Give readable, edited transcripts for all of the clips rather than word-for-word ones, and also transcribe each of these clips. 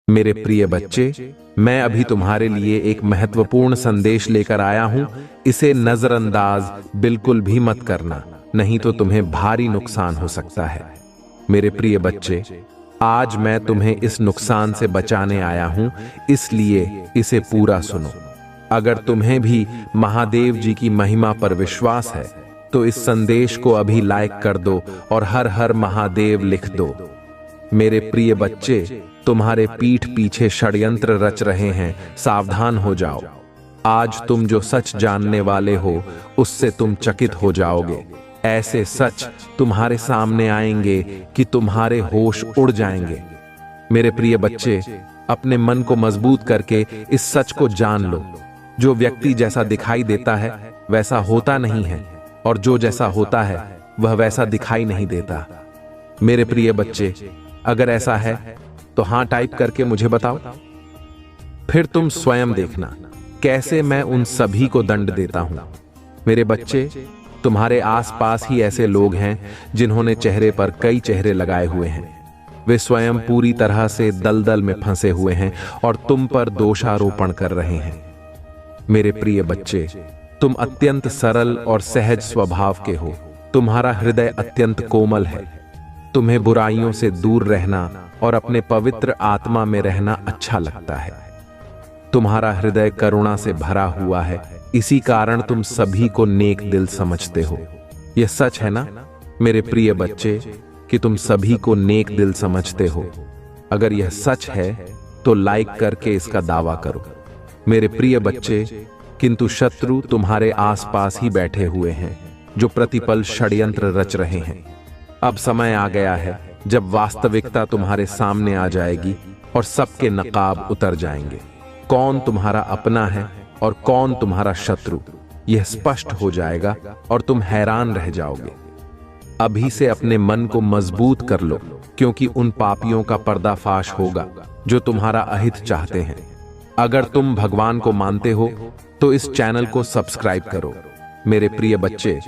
मेरे प्रिय बच्चे, मैं अभी तुम्हारे लिए एक महत्वपूर्ण संदेश लेकर आया हूं। इसे नजरअंदाज बिल्कुल भी मत करना, नहीं तो तुम्हें भारी नुकसान हो सकता है। मेरे प्रिय बच्चे, आज मैं तुम्हें इस नुकसान से बचाने आया हूं, इसलिए इसे पूरा सुनो। अगर तुम्हें भी महादेव जी की महिमा पर विश्वास है तो इस संदेश को अभी लाइक कर दो और हर हर महादेव लिख दो। मेरे प्रिय बच्चे, तुम्हारे पीठ पीछे षड्यंत्र रच रहे हैं, सावधान हो जाओ। आज तुम जो सच जानने वाले हो उससे तुम चकित हो जाओगे। ऐसे सच तुम्हारे सामने आएंगे कि तुम्हारे होश उड़ जाएंगे। मेरे प्रिय बच्चे, अपने मन को मजबूत करके इस सच को जान लो। जो व्यक्ति जैसा दिखाई देता है वैसा होता नहीं है, और जो जैसा होता है वह वैसा दिखाई नहीं देता। मेरे प्रिय बच्चे, अगर ऐसा है तो हां टाइप करके मुझे बताओ। फिर तुम स्वयं देखना कैसे मैं उन सभी को दंड देता हूं। मेरे बच्चे, तुम्हारे आसपास ही ऐसे लोग हैं जिन्होंने चेहरे पर कई चेहरे लगाए हुए हैं। वे स्वयं पूरी तरह से दलदल में फंसे हुए हैं और तुम पर दोषारोपण कर रहे हैं। मेरे प्रिय बच्चे, तुम अत्यंत सरल और सहज स्वभाव के हो। तुम्हारा हृदय अत्यंत कोमल है। तुम्हें बुराइयों से दूर रहना और अपने पवित्र आत्मा में रहना अच्छा लगता है। तुम्हारा हृदय करुणा से भरा हुआ है, इसी कारण तुम सभी को नेक दिल समझते हो। यह सच है ना मेरे प्रिय बच्चे कि तुम सभी को नेक दिल समझते हो? अगर यह सच है तो लाइक करके इसका दावा करो। मेरे प्रिय बच्चे, किंतु शत्रु तुम्हारे आसपास ही बैठे हुए हैं जो प्रतिपल षड्यंत्र रच रहे हैं। अब समय आ गया है जब वास्तविकता तुम्हारे सामने आ जाएगी और सबके नकाब उतर जाएंगे। कौन तुम्हारा अपना है और कौन तुम्हारा शत्रु, यह स्पष्ट हो जाएगा और तुम हैरान रह जाओगे। अभी से अपने मन को मजबूत कर लो, क्योंकि उन पापियों का पर्दाफाश होगा जो तुम्हारा अहित चाहते हैं। अगर तुम भगवान को मानते हो तो इस चैनल को सब्सक्राइब करो। मेरे प्रिय बच्चे,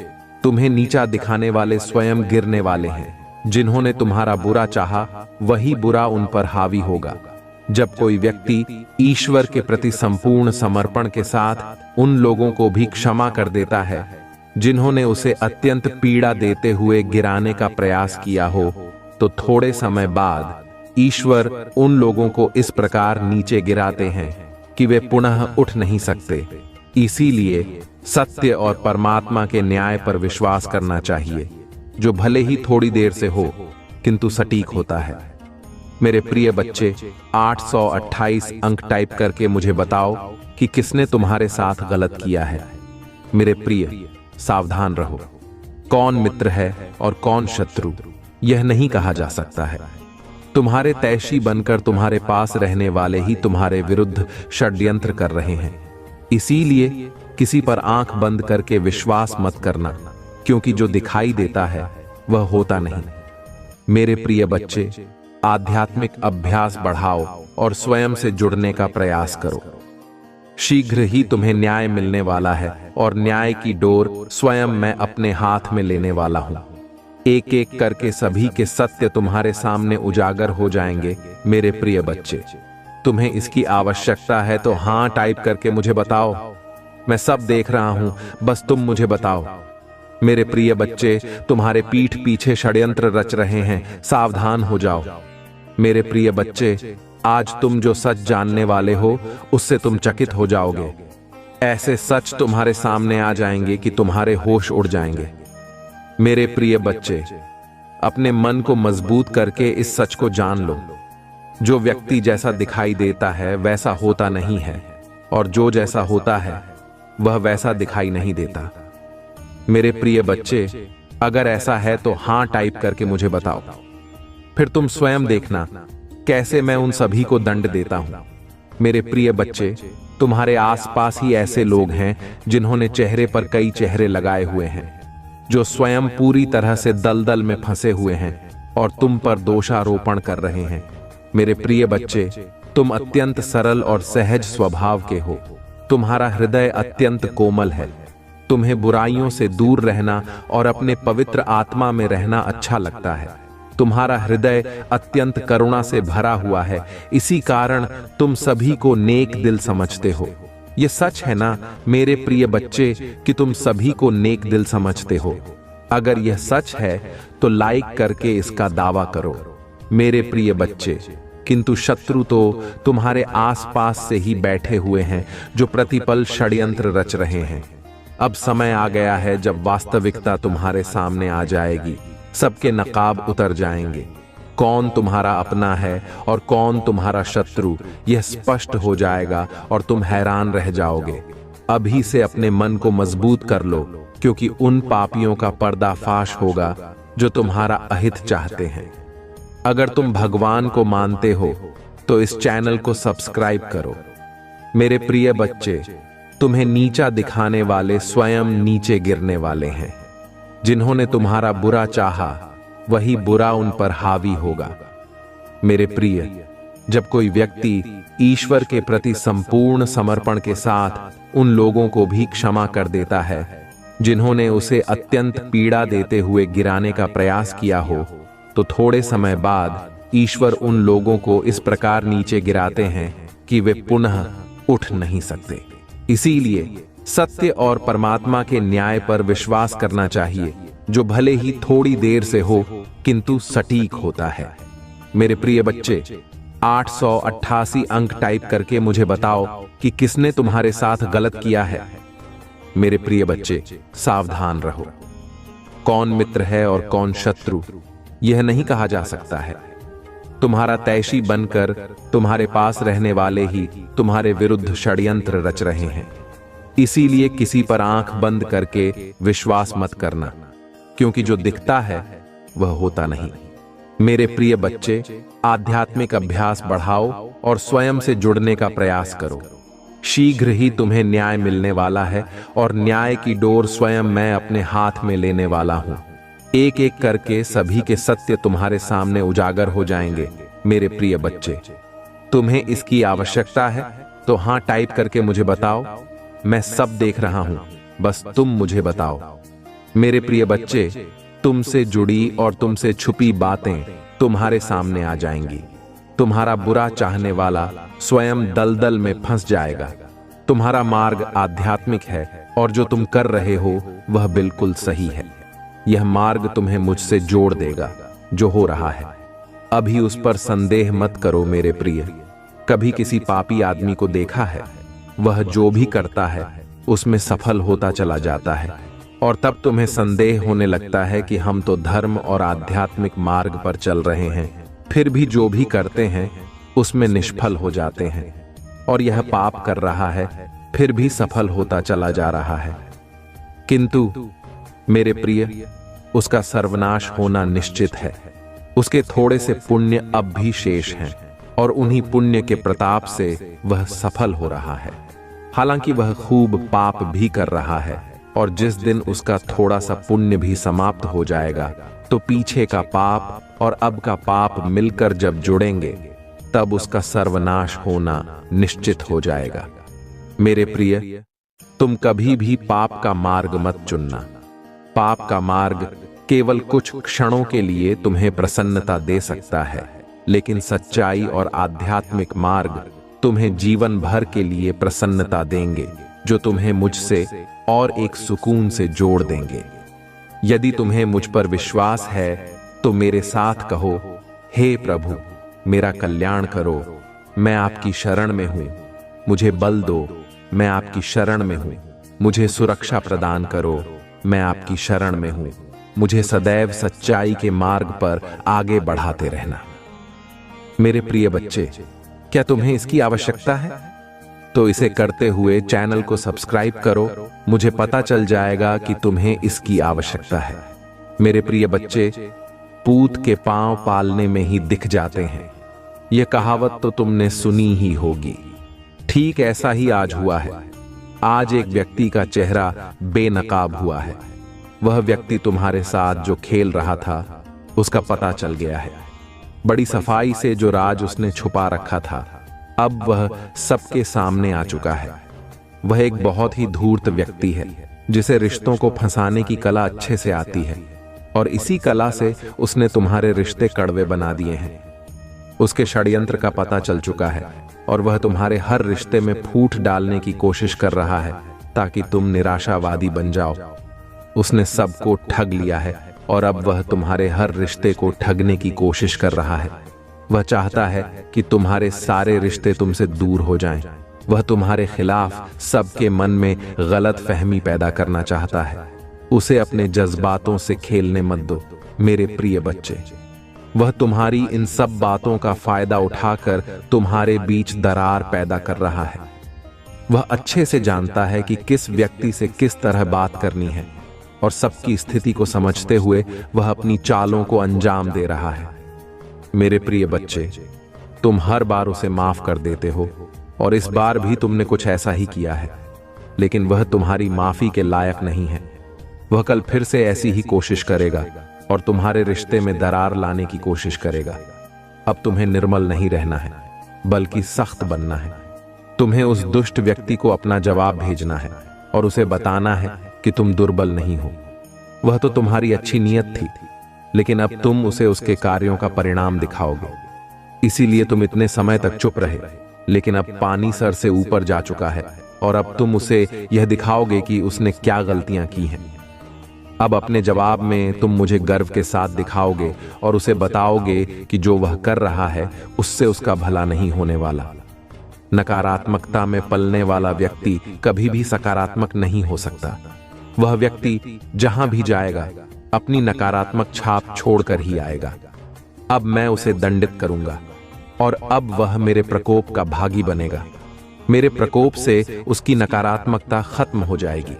तुम्हें नीचा दिखाने वाले स्वयं गिरने वाले हैं। जिन्होंने तुम्हारा बुरा चाहा वही बुरा उन पर हावी होगा। जब कोई व्यक्ति ईश्वर के प्रति संपूर्ण समर्पण के साथ उन लोगों को भी क्षमा कर देता है जिन्होंने उसे अत्यंत पीड़ा देते हुए गिराने का प्रयास किया हो, तो थोड़े समय बाद ईश्वर उन लोगों को इस प्रकार नीचे गिराते हैं कि वे पुनः उठ नहीं सकते। इसीलिए सत्य और परमात्मा के न्याय पर विश्वास करना चाहिए, जो भले ही थोड़ी देर से हो किंतु सटीक होता है। मेरे प्रिय बच्चे, 828 अंक टाइप करके मुझे बताओ कि किसने तुम्हारे साथ गलत किया है। मेरे प्रिय, सावधान रहो। कौन मित्र है और कौन शत्रु, यह नहीं कहा जा सकता है। तुम्हारे तैशी बनकर तुम्हारे पास रहने वाले ही तुम्हारे विरुद्ध षड्यंत्र कर रहे हैं। इसीलिए किसी पर आंख बंद करके विश्वास मत करना, क्योंकि जो दिखाई देता है वह होता नहीं। मेरे प्रिय बच्चे, आध्यात्मिक अभ्यास बढ़ाओ और स्वयं से जुड़ने का प्रयास करो। शीघ्र ही तुम्हें न्याय मिलने वाला है और न्याय की डोर स्वयं मैं अपने हाथ में लेने वाला हूं। एक एक करके सभी के सत्य तुम्हारे सामने उजागर हो जाएंगे। मेरे प्रिय बच्चे, तुम्हें इसकी आवश्यकता है तो हां टाइप करके मुझे बताओ। मैं सब देख रहा हूं, बस तुम मुझे बताओ। मेरे प्रिय बच्चे, तुम्हारे पीठ पीछे षड्यंत्र रच रहे हैं, सावधान हो जाओ। मेरे प्रिय बच्चे, आज तुम जो सच जानने वाले हो उससे तुम चकित हो जाओगे। ऐसे सच तुम्हारे सामने आ जाएंगे कि तुम्हारे होश उड़ जाएंगे। मेरे प्रिय बच्चे, अपने मन को मजबूत करके इस सच को जान लो। जो व्यक्ति जैसा दिखाई देता है वैसा होता नहीं है, और जो जैसा होता है वह वैसा दिखाई नहीं देता। मेरे प्रिय बच्चे, अगर ऐसा है तो हां टाइप करके मुझे बताओ। फिर तुम स्वयं देखना कैसे मैं उन सभी को दंड देता हूं। मेरे प्रिय बच्चे, तुम्हारे आसपास ही ऐसे लोग हैं जिन्होंने चेहरे पर कई चेहरे लगाए हुए हैं, जो स्वयं पूरी तरह से दलदल में फंसे हुए हैं और तुम पर दोषारोपण कर रहे हैं। मेरे प्रिय बच्चे, तुम अत्यंत सरल और सहज स्वभाव के हो। तुम्हारा हृदय अत्यंत कोमल है। तुम्हें बुराइयों से दूर रहना और अपने पवित्र आत्मा में रहना अच्छा लगता है। तुम्हारा हृदय अत्यंत करुणा से भरा हुआ है, इसी कारण तुम सभी को नेक दिल समझते हो। ये सच है ना मेरे प्रिय बच्चे कि तुम सभी को नेक दिल समझते हो? अगर यह सच है तो लाइक करके इसका दावा करो मेरे प्रिय बच्चे। किंतु शत्रु तो तुम्हारे आसपास से ही बैठे हुए हैं जो प्रतिपल षड्यंत्र रच रहे हैं। अब समय आ गया है जब वास्तविकता तुम्हारे सामने आ जाएगी, सबके नकाब उतर जाएंगे। कौन तुम्हारा अपना है और कौन तुम्हारा शत्रु यह स्पष्ट हो जाएगा और तुम हैरान रह जाओगे। अभी से अपने मन को मजबूत कर लो, क्योंकि उन पापियों का पर्दाफाश होगा जो तुम्हारा अहित चाहते हैं। अगर तुम भगवान को मानते हो तो इस चैनल को सब्सक्राइब करो। मेरे प्रिय बच्चे, तुम्हें नीचा दिखाने वाले स्वयं नीचे गिरने वाले हैं। जिन्होंने तुम्हारा बुरा चाहा वही बुरा उन पर हावी होगा। मेरे प्रिय, जब कोई व्यक्ति ईश्वर के प्रति संपूर्ण समर्पण के साथ उन लोगों को भी क्षमा कर देता है जिन्होंने उसे अत्यंत पीड़ा देते हुए गिराने का प्रयास किया हो, तो थोड़े समय बाद ईश्वर उन लोगों को इस प्रकार नीचे गिराते हैं कि वे पुनः उठ नहीं सकते। इसीलिए सत्य और परमात्मा के न्याय पर विश्वास करना चाहिए, जो भले ही थोड़ी देर से हो किंतु सटीक होता है। मेरे प्रिय बच्चे, 888 अंक टाइप करके मुझे बताओ कि किसने तुम्हारे साथ गलत किया है। मेरे प्रिय बच्चे, सावधान रहो। कौन मित्र है और कौन शत्रु यह नहीं कहा जा सकता है। तुम्हारा तैशी बनकर तुम्हारे पास रहने वाले ही तुम्हारे विरुद्ध षड्यंत्र रच रहे हैं। इसीलिए किसी पर आंख बंद करके विश्वास मत करना, क्योंकि जो दिखता है वह होता नहीं। मेरे प्रिय बच्चे, आध्यात्मिक अभ्यास बढ़ाओ और स्वयं से जुड़ने का प्रयास करो। शीघ्र ही तुम्हें न्याय मिलने वाला है और न्याय की डोर स्वयं मैं अपने हाथ में लेने वाला हूं। एक एक करके सभी के सत्य तुम्हारे सामने उजागर हो जाएंगे। मेरे प्रिय बच्चे, तुम्हें इसकी आवश्यकता है तो हां टाइप करके मुझे बताओ। मैं सब देख रहा हूं, बस तुम मुझे बताओ। मेरे प्रिय बच्चे, तुमसे जुड़ी और तुमसे छुपी बातें तुम्हारे सामने आ जाएंगी। तुम्हारा बुरा चाहने वाला स्वयं दलदल में फंस जाएगा। तुम्हारा मार्ग आध्यात्मिक है और जो तुम कर रहे हो वह बिल्कुल सही है। यह मार्ग तुम्हें मुझसे जोड़ देगा जो हो रहा है। अभी उस पर संदेह मत करो मेरे प्रिय। कभी किसी पापी आदमी को देखा है? वह जो भी करता है उसमें सफल होता चला जाता है, और तब तुम्हें संदेह होने लगता है कि हम तो धर्म और आध्यात्मिक मार्ग पर चल रहे हैं, फिर भी जो भी करते हैं उसमें निष्फल हो जाते हैं। और यह पाप कर रहा है फिर भी सफल होता चला जा रहा है। किंतु मेरे प्रिय, उसका सर्वनाश होना निश्चित है। उसके थोड़े से पुण्य अब भी शेष हैं और उन्हीं पुण्य के प्रताप से वह सफल हो रहा है। हालांकि वह खूब पाप भी कर रहा है, और जिस दिन उसका थोड़ा सा पुण्य भी समाप्त हो जाएगा तो पीछे का पाप और अब का पाप मिलकर जब जुड़ेंगे तब उसका सर्वनाश होना निश्चित हो जाएगा। मेरे प्रिय, तुम कभी भी पाप का मार्ग मत चुनना। पाप का मार्ग केवल कुछ क्षणों के लिए तुम्हें प्रसन्नता दे सकता है, लेकिन सच्चाई और आध्यात्मिक मार्ग तुम्हें जीवन भर के लिए प्रसन्नता देंगे, जो तुम्हें मुझसे और एक सुकून से जोड़ देंगे। यदि तुम्हें मुझ पर विश्वास है तो मेरे साथ कहो, हे प्रभु, मेरा कल्याण करो, मैं आपकी शरण में हूं। मुझे बल दो, मैं आपकी शरण में हूं। मुझे सुरक्षा प्रदान करो, मैं आपकी शरण में हूं। मुझे सदैव सच्चाई के मार्ग पर आगे बढ़ाते रहना। मेरे प्रिय बच्चे, क्या तुम्हें इसकी आवश्यकता है? तो इसे करते हुए चैनल को सब्सक्राइब करो। मुझे पता चल जाएगा कि तुम्हें इसकी आवश्यकता है। मेरे प्रिय बच्चे, पूत के पांव पालने में ही दिख जाते हैं, यह कहावत तो तुमने सुनी ही होगी। ठीक ऐसा ही आज हुआ है। आज एक व्यक्ति का चेहरा बेनकाब हुआ है। वह व्यक्ति तुम्हारे साथ जो खेल रहा था उसका पता चल गया है। बड़ी सफाई से जो राज उसने छुपा रखा था अब वह सबके सामने आ चुका है। वह एक बहुत ही धूर्त व्यक्ति है जिसे रिश्तों को फंसाने की कला अच्छे से आती है। और इसी कला से उसने तुम्हारे रिश्ते कड़वे बना दिए हैं। उसके षड्यंत्र का पता चल चुका है और वह तुम्हारे हर रिश्ते में फूट डालने की कोशिश कर रहा है ताकि तुम निराशावादी बन जाओ। उसने सबको ठग लिया है और अब वह तुम्हारे हर रिश्ते को ठगने की कोशिश कर रहा है। वह चाहता है कि तुम्हारे सारे रिश्ते तुमसे दूर हो जाएं। वह तुम्हारे खिलाफ सबके मन में गलत फहमी पैदा करना चाहता है। उसे अपने जज्बातों से खेलने मत दो मेरे प्रिय बच्चे। वह तुम्हारी इन सब बातों का फायदा उठाकर तुम्हारे बीच दरार पैदा कर रहा है। वह अच्छे से जानता है कि किस व्यक्ति से किस तरह बात करनी है और सबकी स्थिति को समझते हुए वह अपनी चालों को अंजाम दे रहा है। मेरे प्रिय बच्चे, तुम हर बार उसे माफ कर देते हो और इस बार भी तुमने कुछ ऐसा ही किया है, लेकिन वह तुम्हारी माफी के लायक नहीं है। वह कल फिर से ऐसी ही कोशिश करेगा और तुम्हारे रिश्ते में दरार लाने की कोशिश करेगा। अब तुम्हें निर्मल नहीं रहना है, बल्कि सख्त बनना है। तुम्हें उस दुष्ट व्यक्ति को अपना जवाब भेजना है और उसे बताना है कि तुम दुर्बल नहीं हो। वह तो तुम्हारी अच्छी नीयत थी, लेकिन अब तुम उसे उसके कार्यों का परिणाम दिखाओगे। इसीलिए तुम इतने समय तक चुप रहे, लेकिन अब पानी सर से ऊपर जा चुका है और अब तुम उसे यह दिखाओगे कि उसने क्या गलतियां की हैं। अब अपने जवाब में तुम मुझे गर्व के साथ दिखाओगे और उसे बताओगे कि जो वह कर रहा है उससे उसका भला नहीं होने वाला। नकारात्मकता में पलने वाला व्यक्ति कभी भी सकारात्मक नहीं हो सकता। वह व्यक्ति जहां भी जाएगा अपनी नकारात्मक छाप छोड़कर ही आएगा। अब मैं उसे दंडित करूंगा और अब वह मेरे प्रकोप का भागी बनेगा। मेरे प्रकोप से उसकी नकारात्मकता खत्म हो जाएगी।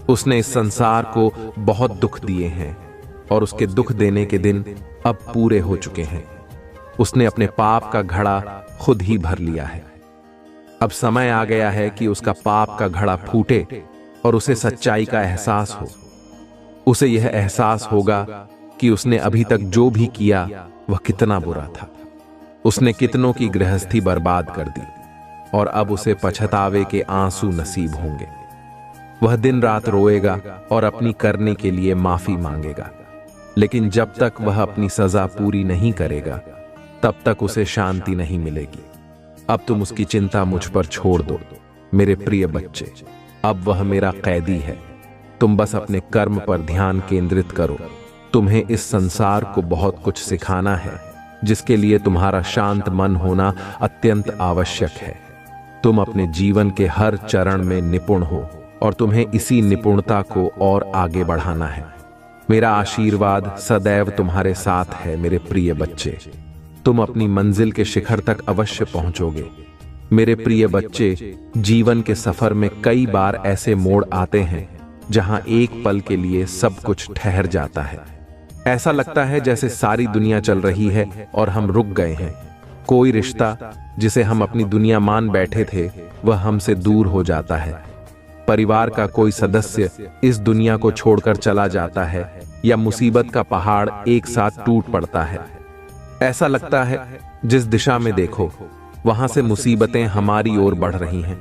उसने इस संसार को बहुत दुख दिए हैं और उसके दुख देने के दिन अब पूरे हो चुके हैं। उसने अपने पाप का घड़ा खुद ही भर लिया है। अब समय आ गया है कि उसका पाप का घड़ा फूटे और उसे सच्चाई का एहसास हो। उसे यह एहसास होगा कि उसने अभी तक जो भी किया वह कितना बुरा था। उसने कितनों की गृहस्थी बर्बाद कर दी और अब उसे पछतावे के आंसू नसीब होंगे। वह दिन रात रोएगा और अपनी करने के लिए माफी मांगेगा, लेकिन जब तक वह अपनी सजा पूरी नहीं करेगा तब तक उसे शांति नहीं मिलेगी। अब तुम उसकी चिंता मुझ पर छोड़ दो मेरे प्रिय बच्चे। अब वह मेरा कैदी है। तुम बस अपने कर्म पर ध्यान केंद्रित करो। तुम्हें इस संसार को बहुत कुछ सिखाना है, जिसके लिए तुम्हारा शांत मन होना अत्यंत आवश्यक है। तुम अपने जीवन के हर चरण में निपुण हो और तुम्हें इसी निपुणता को और आगे बढ़ाना है। मेरा आशीर्वाद सदैव तुम्हारे साथ है मेरे प्रिय बच्चे। तुम अपनी मंजिल के शिखर तक अवश्य पहुंचोगे। मेरे प्रिय बच्चे, जीवन के सफर में कई बार ऐसे मोड़ आते हैं जहां एक पल के लिए सब कुछ ठहर जाता है। ऐसा लगता है जैसे सारी दुनिया चल रही है और हम रुक गए हैं। कोई रिश्ता जिसे हम अपनी दुनिया मान बैठे थे वह हमसे दूर हो जाता है। परिवार का कोई सदस्य इस दुनिया को छोड़कर चला जाता है या मुसीबत का पहाड़ एक साथ टूट पड़ता है। ऐसा लगता है जिस दिशा में देखो वहां से मुसीबतें हमारी ओर बढ़ रही हैं।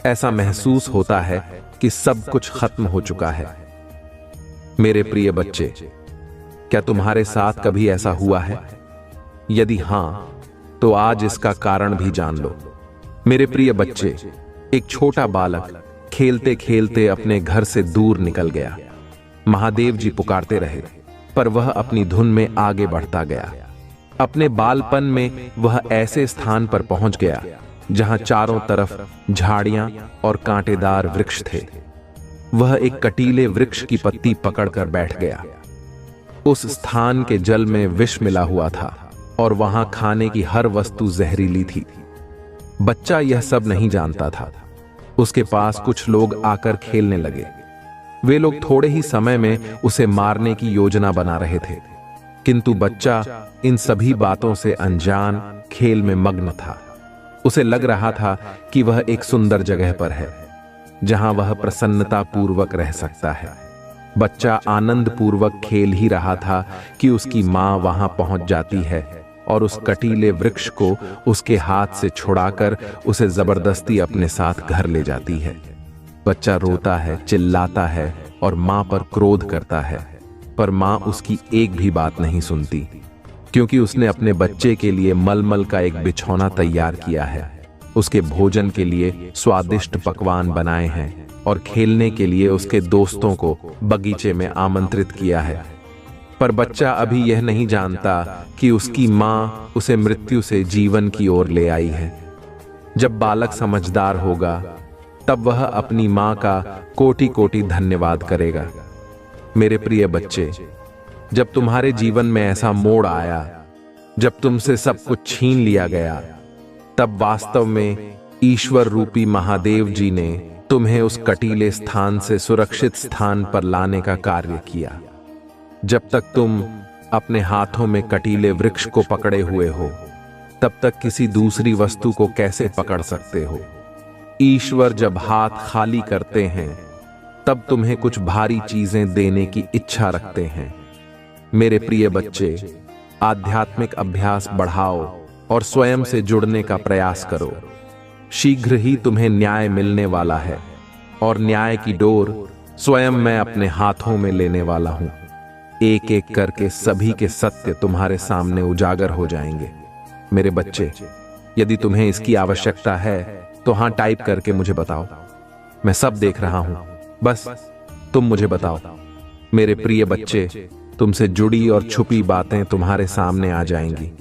ऐसा महसूस होता है कि सब कुछ खत्म हो चुका है। मेरे प्रिय बच्चे, क्या तुम्हारे साथ कभी ऐसा हुआ है? यदि हां, तो आज इसका कारण भी जान लो। मेरे प्रिय बच्चे, एक छोटा बालक खेलते खेलते अपने घर से दूर निकल गया। महादेव जी पुकारते रहे, पर वह अपनी धुन में आगे बढ़ता गया। अपने बालपन में वह ऐसे स्थान पर पहुंच गया जहां चारों तरफ झाड़ियां और कांटेदार वृक्ष थे। वह एक कटीले वृक्ष की पत्ती पकड़कर बैठ गया। उस स्थान के जल में विष मिला हुआ था और वहां खाने की हर वस्तु जहरीली थी। बच्चा यह सब नहीं जानता था। उसके पास कुछ लोग आकर खेलने लगे। वे लोग थोड़े ही समय में उसे मारने की योजना बना रहे थे, किंतु बच्चा इन सभी बातों से अनजान खेल में मग्न था। उसे लग रहा था कि वह एक सुंदर जगह पर है जहां वह प्रसन्नता पूर्वक रह सकता है। बच्चा आनंद पूर्वक खेल ही रहा था कि उसकी मां वहां पहुंच जाती है और उस कटीले वृक्ष को उसके हाथ से छुड़ाकर उसे जबरदस्ती अपने साथ घर ले जाती है। बच्चा रोता है, चिल्लाता है और मां पर क्रोध करता है। पर माँ उसकी एक भी बात नहीं सुनती, क्योंकि उसने अपने बच्चे के लिए मलमल का एक बिछौना तैयार किया है, उसके भोजन के लिए स्वादिष्ट पकवान बनाए हैं और खेलने के लिए उसके दोस्तों को बगीचे में आमंत्रित किया है। पर बच्चा अभी यह नहीं जानता कि उसकी माँ उसे मृत्यु से जीवन की ओर ले आई है। जब बालक समझदार होगा तब वह अपनी माँ का कोटि कोटि धन्यवाद करेगा। मेरे प्रिय बच्चे, जब तुम्हारे जीवन में ऐसा मोड़ आया, जब तुमसे सब कुछ छीन लिया गया, तब वास्तव में ईश्वर रूपी महादेव जी ने तुम्हें उस कटीले स्थान से सुरक्षित स्थान पर लाने का कार्य किया। जब तक तुम अपने हाथों में कटीले वृक्ष को पकड़े हुए हो, तब तक किसी दूसरी वस्तु को कैसे पकड़ सकते हो? ईश्वर जब हाथ खाली करते हैं, तब तुम्हें कुछ भारी चीजें देने की इच्छा रखते हैं। मेरे प्रिय बच्चे, आध्यात्मिक अभ्यास बढ़ाओ और स्वयं से जुड़ने का प्रयास करो। शीघ्र ही तुम्हें न्याय मिलने वाला है और न्याय की डोर स्वयं मैं अपने हाथों में लेने वाला हूं। एक एक करके सभी के सत्य तुम्हारे सामने उजागर हो जाएंगे। मेरे बच्चे, यदि तुम्हें इसकी आवश्यकता है तो हां टाइप करके मुझे बताओ। मैं सब देख रहा हूं, बस तुम मुझे बताओ। मेरे प्रिय बच्चे, तुमसे जुड़ी और छुपी बातें तुम्हारे सामने आ जाएंगी।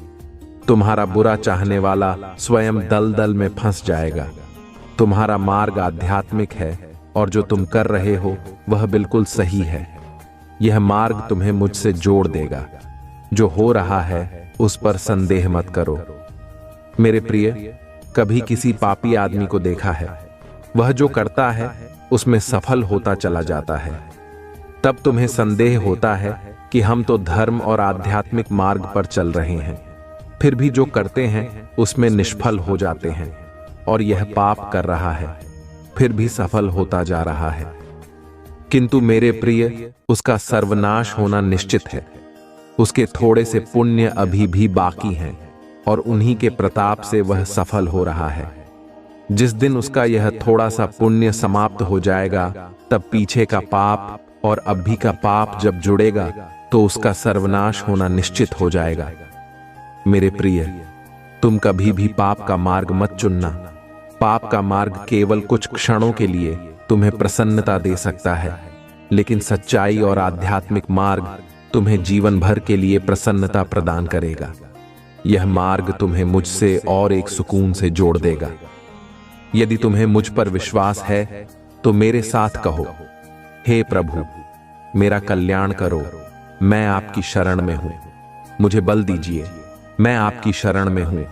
तुम्हारा बुरा चाहने वाला स्वयं दलदल में फंस जाएगा। तुम्हारा मार्ग आध्यात्मिक है और जो तुम कर रहे हो वह बिल्कुल सही है। यह मार्ग तुम्हें मुझसे जोड़ देगा। जो हो रहा है उस पर संदेह मत करो। मेरे प्रिय, कभी किसी पापी आदमी को देखा है? वह जो करता है उसमें सफल होता चला जाता है। तब तुम्हें संदेह होता है कि हम तो धर्म और आध्यात्मिक मार्ग पर चल रहे हैं, फिर भी जो करते हैं उसमें निष्फल हो जाते हैं। और यह पाप कर रहा है, फिर भी सफल होता जा रहा है। किंतु मेरे प्रिय, उसका सर्वनाश होना निश्चित है। उसके थोड़े से पुण्य अभी भी बाकी हैं और उन्हीं के प्रताप से वह सफल हो रहा है। जिस दिन उसका यह थोड़ा सा पुण्य समाप्त हो जाएगा, तब पीछे का पाप और अभी का पाप जब जुड़ेगा तो उसका सर्वनाश होना निश्चित हो जाएगा। मेरे प्रिय, तुम कभी भी पाप का मार्ग मत चुनना। पाप का मार्ग केवल कुछ क्षणों के लिए तुम्हें प्रसन्नता दे सकता है, लेकिन सच्चाई और आध्यात्मिक मार्ग तुम्हें जीवन भर के लिए प्रसन्नता प्रदान करेगा। यह मार्ग तुम्हें मुझसे और एक सुकून से जोड़ देगा। यदि तुम्हें मुझ पर विश्वास है तो मेरे साथ कहो, हे प्रभु, मेरा कल्याण करो, मैं आपकी शरण में हूं। मुझे बल दीजिए, मैं आपकी शरण में हूं।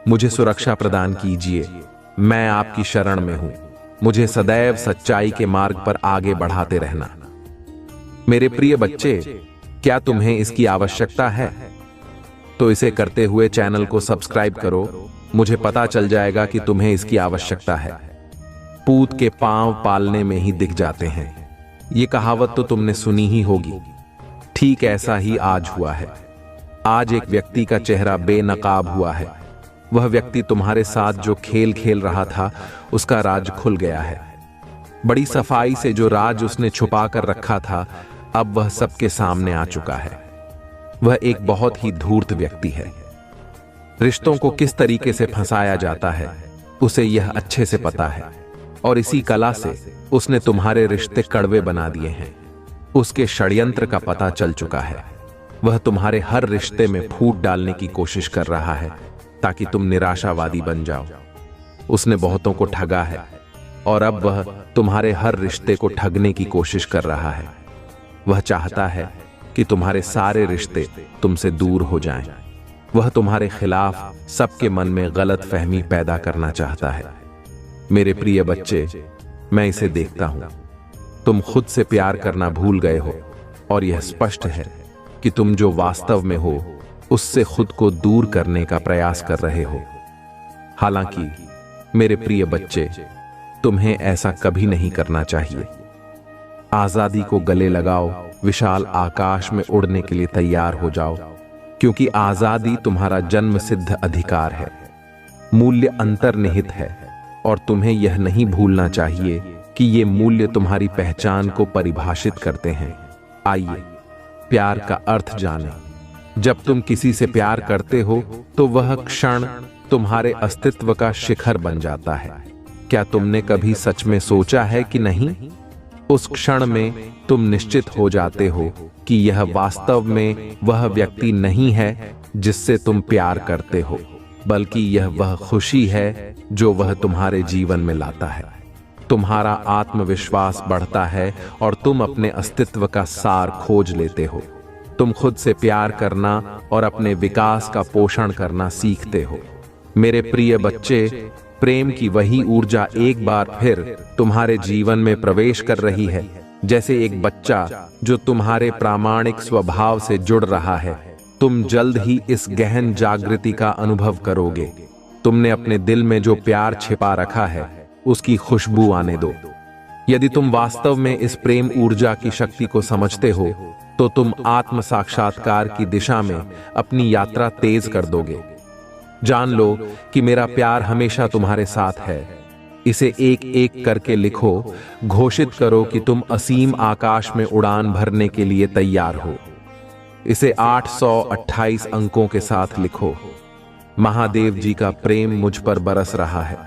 मुझे सुरक्षा प्रदान कीजिए, मैं आपकी शरण में हूं। मुझे सदैव सच्चाई के मार्ग पर आगे बढ़ाते रहना। मेरे प्रिय बच्चे, क्या तुम्हें इसकी आवश्यकता है? तो इसे करते हुए चैनल को सब्सक्राइब करो। मुझे पता चल जाएगा कि तुम्हें इसकी आवश्यकता है। पूत के पांव पालने में ही दिख जाते हैं, ये कहावत तो तुमने सुनी ही होगी। ठीक ऐसा ही आज हुआ है। आज एक व्यक्ति का चेहरा बेनकाब हुआ है। वह व्यक्ति तुम्हारे साथ जो खेल खेल रहा था, उसका राज खुल गया है। बड़ी सफाई से जो राज उसने छुपा कर रखा था, अब वह सबके सामने आ चुका है। वह एक बहुत ही धूर्त व्यक्ति है। रिश्तों को किस तरीके से फंसाया जाता है उसे यह अच्छे से पता है, और इसी कला से उसने तुम्हारे रिश्ते कड़वे बना दिए हैं। उसके षड्यंत्र का पता चल चुका है। वह तुम्हारे हर रिश्ते में फूट डालने की कोशिश कर रहा है ताकि तुम निराशावादी बन जाओ। उसने बहुतों को ठगा है और अब वह तुम्हारे हर रिश्ते को ठगने की कोशिश कर रहा है। वह चाहता है कि तुम्हारे सारे रिश्ते तुमसे दूर हो जाएं। वह तुम्हारे खिलाफ सबके मन में गलत फहमी पैदा करना चाहता है। मेरे प्रिय बच्चे, मैं इसे देखता हूं। तुम खुद से प्यार करना भूल गए हो और यह स्पष्ट है कि तुम जो वास्तव में हो उससे खुद को दूर करने का प्रयास कर रहे हो। हालांकि मेरे प्रिय बच्चे, तुम्हें ऐसा कभी नहीं करना चाहिए। आजादी को गले लगाओ, विशाल आकाश में उड़ने के लिए तैयार हो जाओ, क्योंकि आजादी तुम्हारा जन्म सिद्ध अधिकार है। मूल्य अंतर्निहित है और तुम्हें यह नहीं भूलना चाहिए कि ये मूल्य तुम्हारी पहचान को परिभाषित करते हैं। आइए प्यार का अर्थ जानें। जब तुम किसी से प्यार करते हो तो वह क्षण तुम्हारे अस्तित्व का शिखर बन जाता है। क्या तुमने कभी सच में सोचा है कि नहीं? उस क्षण में तुम निश्चित हो जाते हो कि यह वास्तव में वह व्यक्ति नहीं है जिससे तुम प्यार करते हो, बल्कि यह वह खुशी है जो वह तुम्हारे जीवन में लाता है। तुम्हारा आत्मविश्वास बढ़ता है और तुम अपने अस्तित्व का सार खोज लेते हो। तुम खुद से प्यार करना और अपने विकास का पोषण करना सीखते हो। मेरे प्रिय बच्चे, प्रेम की वही ऊर्जा एक बार फिर तुम्हारे जीवन में प्रवेश कर रही है, जैसे एक बच्चा जो तुम्हारे प्रामाणिक स्वभाव से जुड़ रहा है। तुम जल्द ही इस गहन जागृति का अनुभव करोगे। तुमने अपने दिल में जो प्यार छिपा रखा है उसकी खुशबू आने दो। यदि तुम वास्तव में इस प्रेम ऊर्जा की शक्ति को समझते हो तो तुम आत्म साक्षात्कार की दिशा में अपनी यात्रा तेज कर दोगे। जान लो कि मेरा प्यार हमेशा तुम्हारे साथ है। इसे एक एक करके लिखो। घोषित करो कि तुम असीम आकाश में उड़ान भरने के लिए तैयार हो। इसे 828 अंकों के साथ लिखो। महादेव जी का प्रेम मुझ पर बरस रहा है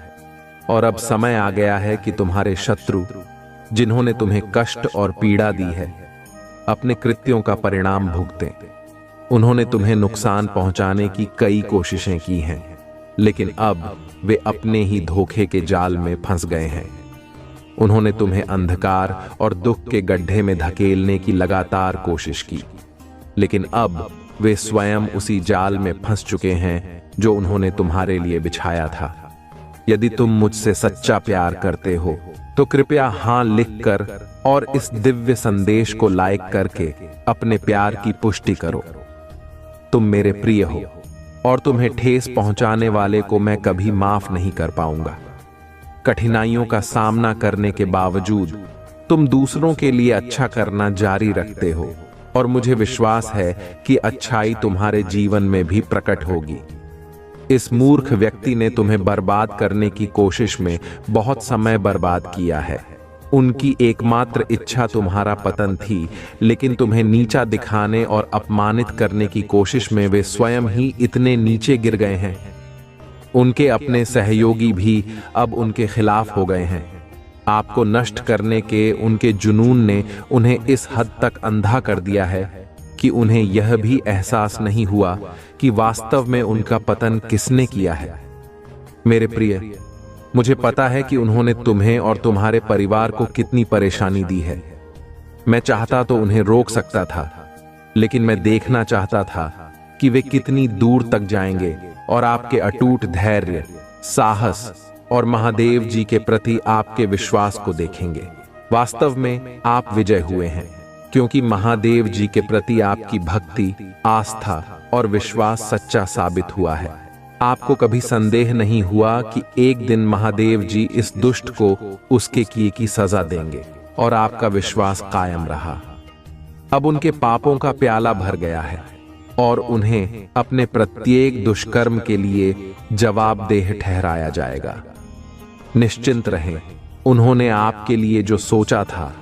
और अब समय आ गया है कि तुम्हारे शत्रु, जिन्होंने तुम्हें कष्ट और पीड़ा दी है, अपने कृत्यों का परिणाम भुगतें। उन्होंने तुम्हें नुकसान पहुंचाने की कई कोशिशें की हैं, लेकिन अब वे अपने ही धोखे के जाल में फंस गए हैं। उन्होंने तुम्हें अंधकार और दुख के गड्ढे में धकेलने की लगातार कोशिश की, लेकिन अब वे स्वयं उसी जाल में फंस चुके हैं जो उन्होंने तुम्हारे लिए बिछाया था। यदि तुम मुझसे सच्चा प्यार करते हो तो कृपया हाँ लिखकर और इस दिव्य संदेश को लाइक करके अपने प्यार की पुष्टि करो। तुम मेरे प्रिय हो और तुम्हें ठेस पहुंचाने वाले को मैं कभी माफ नहीं कर पाऊंगा। कठिनाइयों का सामना करने के बावजूद तुम दूसरों के लिए अच्छा करना जारी रखते हो और मुझे विश्वास है कि अच्छाई तुम्हारे जीवन में भी प्रकट होगी। इस मूर्ख व्यक्ति ने तुम्हें बर्बाद करने की कोशिश में बहुत समय बर्बाद किया है। उनकी एकमात्र इच्छा तुम्हारा पतन थी, लेकिन तुम्हें नीचा दिखाने और अपमानित करने की कोशिश में वे स्वयं ही इतने नीचे गिर गए हैं। उनके अपने सहयोगी भी अब उनके खिलाफ हो गए हैं। आपको नष्ट करने के उनके जुनून ने उन्हें इस हद तक अंधा कर दिया है कि उन्हें यह भी एहसास नहीं हुआ कि वास्तव में उनका पतन किसने किया है। मेरे प्रिय, मुझे पता है कि उन्होंने तुम्हें और तुम्हारे परिवार को कितनी परेशानी दी है। मैं चाहता तो उन्हें रोक सकता था, लेकिन मैं देखना चाहता था कि वे कितनी दूर तक जाएंगे और आपके अटूट धैर्य, साहस और महादेव जी के प्रति आपके विश्वास को देखेंगे। वास्तव में आप विजय हुए हैं, क्योंकि महादेव जी के प्रति आपकी भक्ति, आस्था और विश्वास सच्चा साबित हुआ है। आपको कभी संदेह नहीं हुआ कि एक दिन महादेव जी इस दुष्ट को उसके किए की सजा देंगे, और आपका विश्वास कायम रहा। अब उनके पापों का प्याला भर गया है और उन्हें अपने प्रत्येक दुष्कर्म के लिए जवाबदेह ठहराया जाएगा। निश्चिंत रहें, उन्होंने आपके लिए जो सोचा था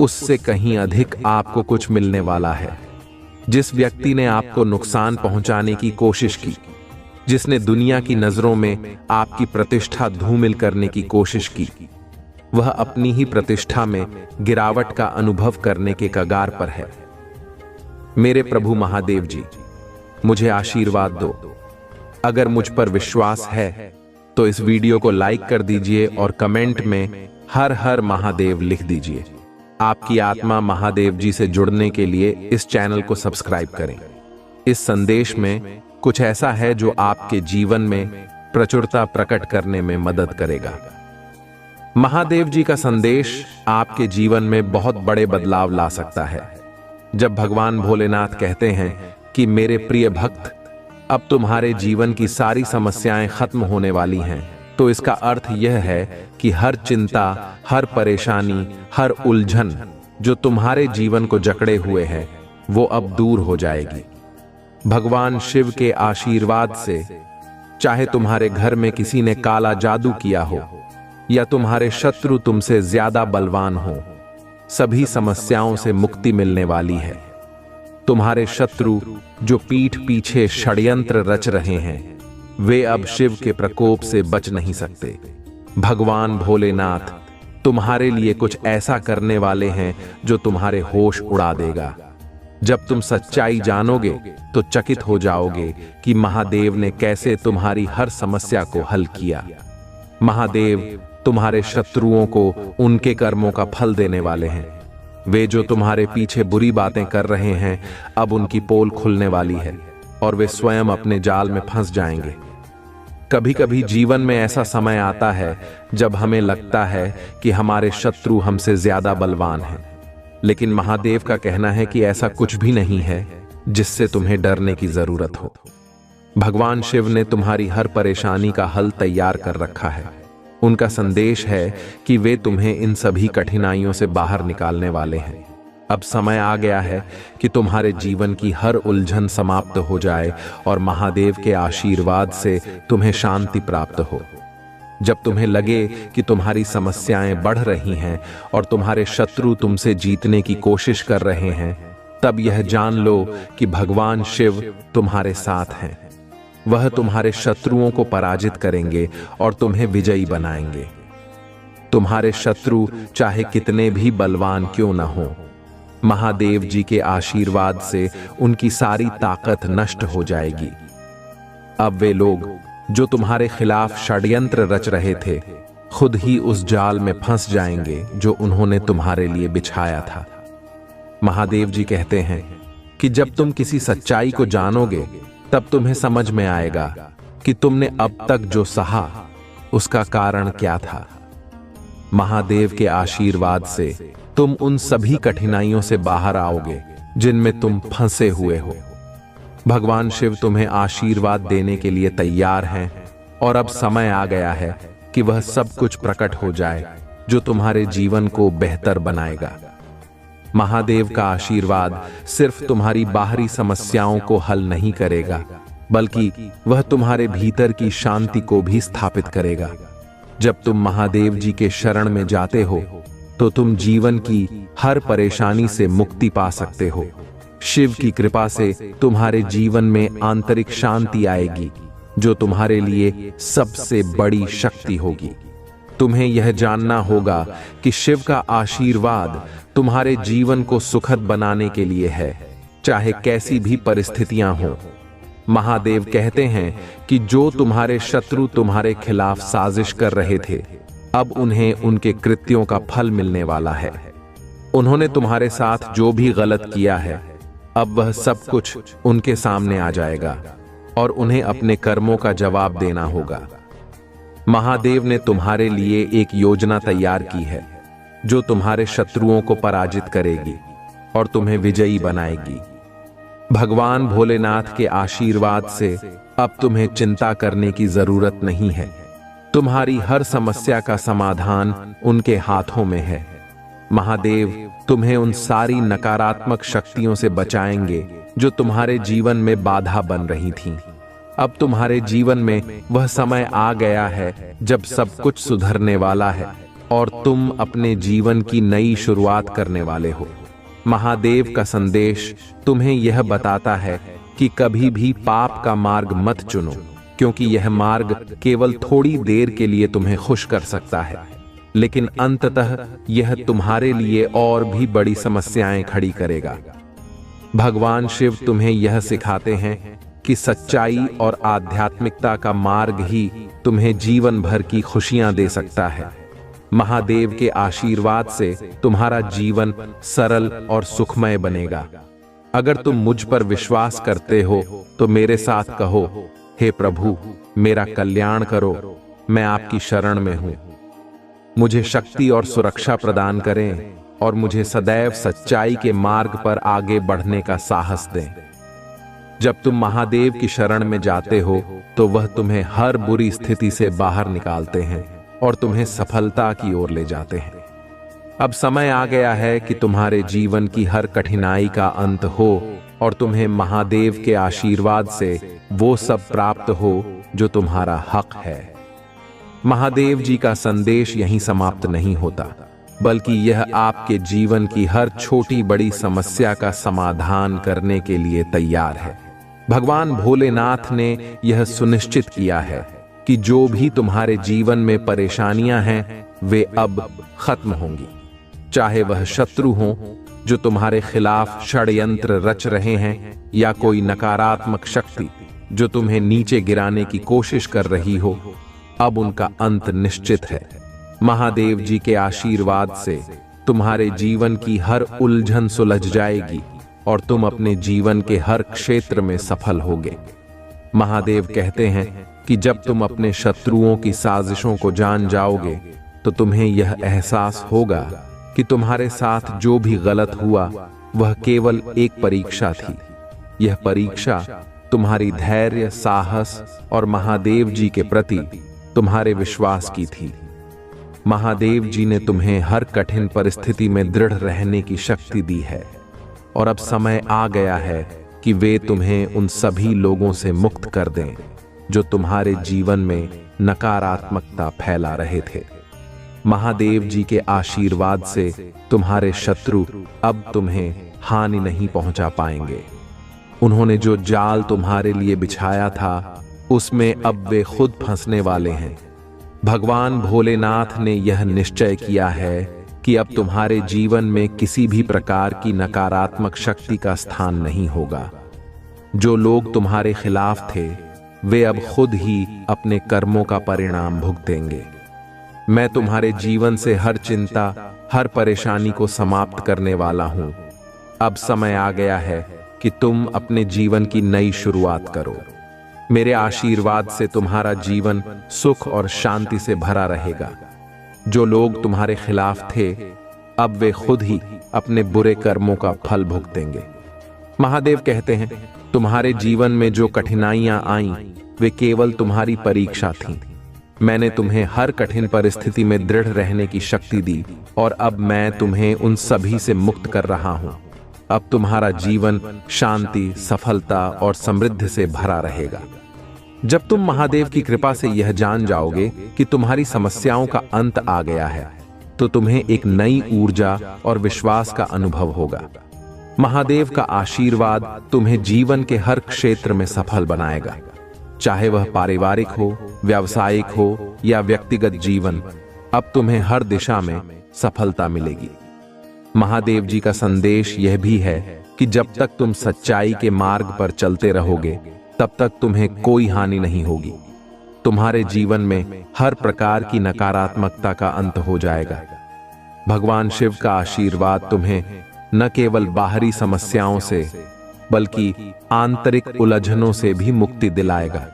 उससे कहीं अधिक आपको कुछ मिलने वाला है। जिस व्यक्ति ने आपको नुकसान पहुंचाने की कोशिश की, जिसने दुनिया की नजरों में आपकी प्रतिष्ठा धूमिल करने की कोशिश की, वह अपनी ही प्रतिष्ठा में गिरावट का अनुभव करने के कगार पर है। मेरे प्रभु महादेव जी, मुझे आशीर्वाद दो। अगर मुझ पर विश्वास है तो इस वीडियो को लाइक कर दीजिए और कमेंट में हर हर महादेव लिख दीजिए। आपकी आत्मा महादेव जी से जुड़ने के लिए इस चैनल को सब्सक्राइब करें। इस संदेश में कुछ ऐसा है जो आपके जीवन में प्रचुरता प्रकट करने में मदद करेगा। महादेव जी का संदेश आपके जीवन में बहुत बड़े बदलाव ला सकता है। जब भगवान भोलेनाथ कहते हैं कि मेरे प्रिय भक्त, अब तुम्हारे जीवन की सारी समस्याएं खत्म होने वाली हैं, तो इसका अर्थ यह है कि हर चिंता, हर परेशानी, हर उलझन जो तुम्हारे जीवन को जकड़े हुए है, वो अब दूर हो जाएगी। भगवान शिव के आशीर्वाद से, चाहे तुम्हारे घर में किसी ने काला जादू किया हो या तुम्हारे शत्रु तुमसे ज्यादा बलवान हो, सभी समस्याओं से मुक्ति मिलने वाली है। तुम्हारे शत्रु जो पीठ पीछे षड्यंत्र रच रहे हैं, वे अब शिव के प्रकोप से बच नहीं सकते। भगवान भोलेनाथ तुम्हारे लिए कुछ ऐसा करने वाले हैं जो तुम्हारे होश उड़ा देगा। जब तुम सच्चाई जानोगे तो चकित हो जाओगे कि महादेव ने कैसे तुम्हारी हर समस्या को हल किया। महादेव तुम्हारे शत्रुओं को उनके कर्मों का फल देने वाले हैं। वे जो तुम्हारे पीछे बुरी बातें कर रहे हैं, अब उनकी पोल खुलने वाली है और वे स्वयं अपने जाल में फंस जाएंगे। कभी कभी जीवन में ऐसा समय आता है जब हमें लगता है कि हमारे शत्रु हमसे ज्यादा बलवान हैं, लेकिन महादेव का कहना है कि ऐसा कुछ भी नहीं है जिससे तुम्हें डरने की जरूरत हो। भगवान शिव ने तुम्हारी हर परेशानी का हल तैयार कर रखा है। उनका संदेश है कि वे तुम्हें इन सभी कठिनाइयों से बाहर निकालने वाले हैं। अब समय आ गया है कि तुम्हारे जीवन की हर उलझन समाप्त हो जाए और महादेव के आशीर्वाद से तुम्हें शांति प्राप्त हो। जब तुम्हें लगे कि तुम्हारी समस्याएं बढ़ रही हैं और तुम्हारे शत्रु तुमसे जीतने की कोशिश कर रहे हैं, तब यह जान लो कि भगवान शिव तुम्हारे साथ हैं। वह तुम्हारे शत्रुओं को पराजित करेंगे और तुम्हें विजयी बनाएंगे। तुम्हारे शत्रु चाहे कितने भी बलवान क्यों न हो, महादेव जी के आशीर्वाद से उनकी सारी ताकत नष्ट हो जाएगी। अब वे लोग जो तुम्हारे खिलाफ षड्यंत्र रच रहे थे, खुद ही उस जाल में फंस जाएंगे जो उन्होंने तुम्हारे लिए बिछाया था। महादेव जी कहते हैं कि जब तुम किसी सच्चाई को जानोगे, तब तुम्हें समझ में आएगा कि तुमने अब तक जो सहा उसका कारण क्या था। महादेव के आशीर्वाद से तुम उन सभी कठिनाइयों से बाहर आओगे जिनमें तुम फंसे हुए हो। भगवान शिव तुम्हें आशीर्वाद देने के लिए तैयार हैं और अब समय आ गया है कि वह सब कुछ प्रकट हो जाए जो तुम्हारे जीवन को बेहतर बनाएगा। महादेव का आशीर्वाद सिर्फ तुम्हारी बाहरी समस्याओं को हल नहीं करेगा, बल्कि वह तुम्हारे भीतर की शांति को भी स्थापित करेगा। जब तुम महादेव जी के शरण में जाते हो तो तुम जीवन की हर परेशानी से मुक्ति पा सकते हो। शिव की कृपा से तुम्हारे जीवन में आंतरिक शांति आएगी जो तुम्हारे लिए सबसे बड़ी शक्ति होगी। तुम्हें यह जानना होगा कि शिव का आशीर्वाद तुम्हारे जीवन को सुखद बनाने के लिए है, चाहे कैसी भी परिस्थितियां हों। महादेव कहते हैं कि जो तुम्हारे शत्रु तुम्हारे खिलाफ साजिश कर रहे थे, अब उन्हें उनके कृत्यों का फल मिलने वाला है। उन्होंने तुम्हारे साथ जो भी गलत किया है, अब वह सब कुछ उनके सामने आ जाएगा और उन्हें अपने कर्मों का जवाब देना होगा। महादेव ने तुम्हारे लिए एक योजना तैयार की है जो तुम्हारे शत्रुओं को पराजित करेगी और तुम्हें विजयी बनाएगी। भगवान भोलेनाथ के आशीर्वाद से अब तुम्हें चिंता करने की जरूरत नहीं है। तुम्हारी हर समस्या का समाधान उनके हाथों में है। महादेव तुम्हें उन सारी नकारात्मक शक्तियों से बचाएंगे जो तुम्हारे जीवन में बाधा बन रही थीं। अब तुम्हारे जीवन में वह समय आ गया है जब सब कुछ सुधरने वाला है और तुम अपने जीवन की नई शुरुआत करने वाले हो। महादेव का संदेश तुम्हें यह बताता है कि कभी भी पाप का मार्ग मत चुनो, क्योंकि यह मार्ग केवल थोड़ी देर के लिए तुम्हें खुश कर सकता है, लेकिन अंततः यह तुम्हारे लिए और भी बड़ी समस्याएं खड़ी करेगा। भगवान शिव तुम्हें यह सिखाते हैं कि सच्चाई और आध्यात्मिकता का मार्ग ही तुम्हें जीवन भर की खुशियां दे सकता है। महादेव के आशीर्वाद से तुम्हारा जीवन सरल और सुखमय बनेगा। अगर तुम मुझ पर विश्वास करते हो तो मेरे साथ कहो, हे प्रभु, मेरा कल्याण करो, मैं आपकी शरण में हूं। मुझे शक्ति और सुरक्षा प्रदान करें और मुझे सदैव सच्चाई के मार्ग पर आगे बढ़ने का साहस दें। जब तुम महादेव की शरण में जाते हो तो वह तुम्हें हर बुरी स्थिति से बाहर निकालते हैं और तुम्हें सफलता की ओर ले जाते हैं। अब समय आ गया है कि तुम्हारे जीवन की हर कठिनाई का अंत हो और तुम्हें महादेव के आशीर्वाद से वो सब प्राप्त हो जो तुम्हारा हक है। महादेव जी का संदेश यहीं समाप्त नहीं होता। बल्कि यह आपके जीवन की हर छोटी बड़ी समस्या का समाधान करने के लिए तैयार है। भगवान भोलेनाथ ने यह सुनिश्चित किया है कि जो भी तुम्हारे जीवन में परेशानियां हैं वे अब खत्म होंगी। चाहे वह शत्रु हो जो तुम्हारे खिलाफ षड्यंत्र रच रहे हैं या कोई नकारात्मक शक्ति जो तुम्हें नीचे गिराने की कोशिश कर रही हो, अब उनका अंत निश्चित है। महादेव जी के आशीर्वाद से तुम्हारे जीवन की हर उलझन सुलझ जाएगी और तुम अपने जीवन के हर क्षेत्र में सफल होगे। महादेव कहते हैं कि जब तुम अपने शत्रुओं की साजिशों को जान जाओगे तो तुम्हें यह एहसास होगा कि तुम्हारे साथ जो भी गलत हुआ वह केवल एक परीक्षा थी। यह परीक्षा तुम्हारी धैर्य, साहस और महादेव जी के प्रति तुम्हारे विश्वास की थी। महादेव जी ने तुम्हें हर कठिन परिस्थिति में दृढ़ रहने की शक्ति दी है और अब समय आ गया है कि वे तुम्हें उन सभी लोगों से मुक्त कर दें जो तुम्हारे जीवन में नकारात्मकता फैला रहे थे। महादेव जी के आशीर्वाद से तुम्हारे शत्रु अब तुम्हें हानि नहीं पहुंचा पाएंगे। उन्होंने जो जाल तुम्हारे लिए बिछाया था उसमें अब वे खुद फंसने वाले हैं। भगवान भोलेनाथ ने यह निश्चय किया है कि अब तुम्हारे जीवन में किसी भी प्रकार की नकारात्मक शक्ति का स्थान नहीं होगा। जो लोग तुम्हारे खिलाफ थे वे अब खुद ही अपने कर्मों का परिणाम भुगतेंगे। मैं तुम्हारे जीवन से हर चिंता, हर परेशानी को समाप्त करने वाला हूं। अब समय आ गया है कि तुम अपने जीवन की नई शुरुआत करो। मेरे आशीर्वाद से तुम्हारा जीवन सुख और शांति से भरा रहेगा। जो लोग तुम्हारे खिलाफ थे अब वे खुद ही अपने बुरे कर्मों का फल भुगतेंगे। महादेव कहते हैं तुम्हारे जीवन में जो कठिनाइयां आईं वे केवल तुम्हारी परीक्षा थीं। मैंने तुम्हें हर कठिन परिस्थिति में दृढ़ रहने की शक्ति दी और अब मैं तुम्हें उन सभी से मुक्त कर रहा हूं। अब तुम्हारा जीवन शांति, सफलता और समृद्धि से भरा रहेगा। जब तुम महादेव की कृपा से यह जान जाओगे कि तुम्हारी समस्याओं का अंत आ गया है तो तुम्हें एक नई ऊर्जा और विश्वास का अनुभव होगा। महादेव का आशीर्वाद तुम्हें जीवन के हर क्षेत्र में सफल बनाएगा, चाहे वह पारिवारिक हो, व्यावसायिक हो या व्यक्तिगत जीवन। अब तुम्हें हर दिशा में सफलता मिलेगी। महादेव जी का संदेश यह भी है कि जब तक तुम सच्चाई के मार्ग पर चलते रहोगे तब तक तुम्हें कोई हानि नहीं होगी। तुम्हारे जीवन में हर प्रकार की नकारात्मकता का अंत हो जाएगा। भगवान शिव का आशीर्वाद तुम्हें न केवल बाहरी समस्याओं से बल्कि आंतरिक उलझनों से भी मुक्ति दिलाएगा।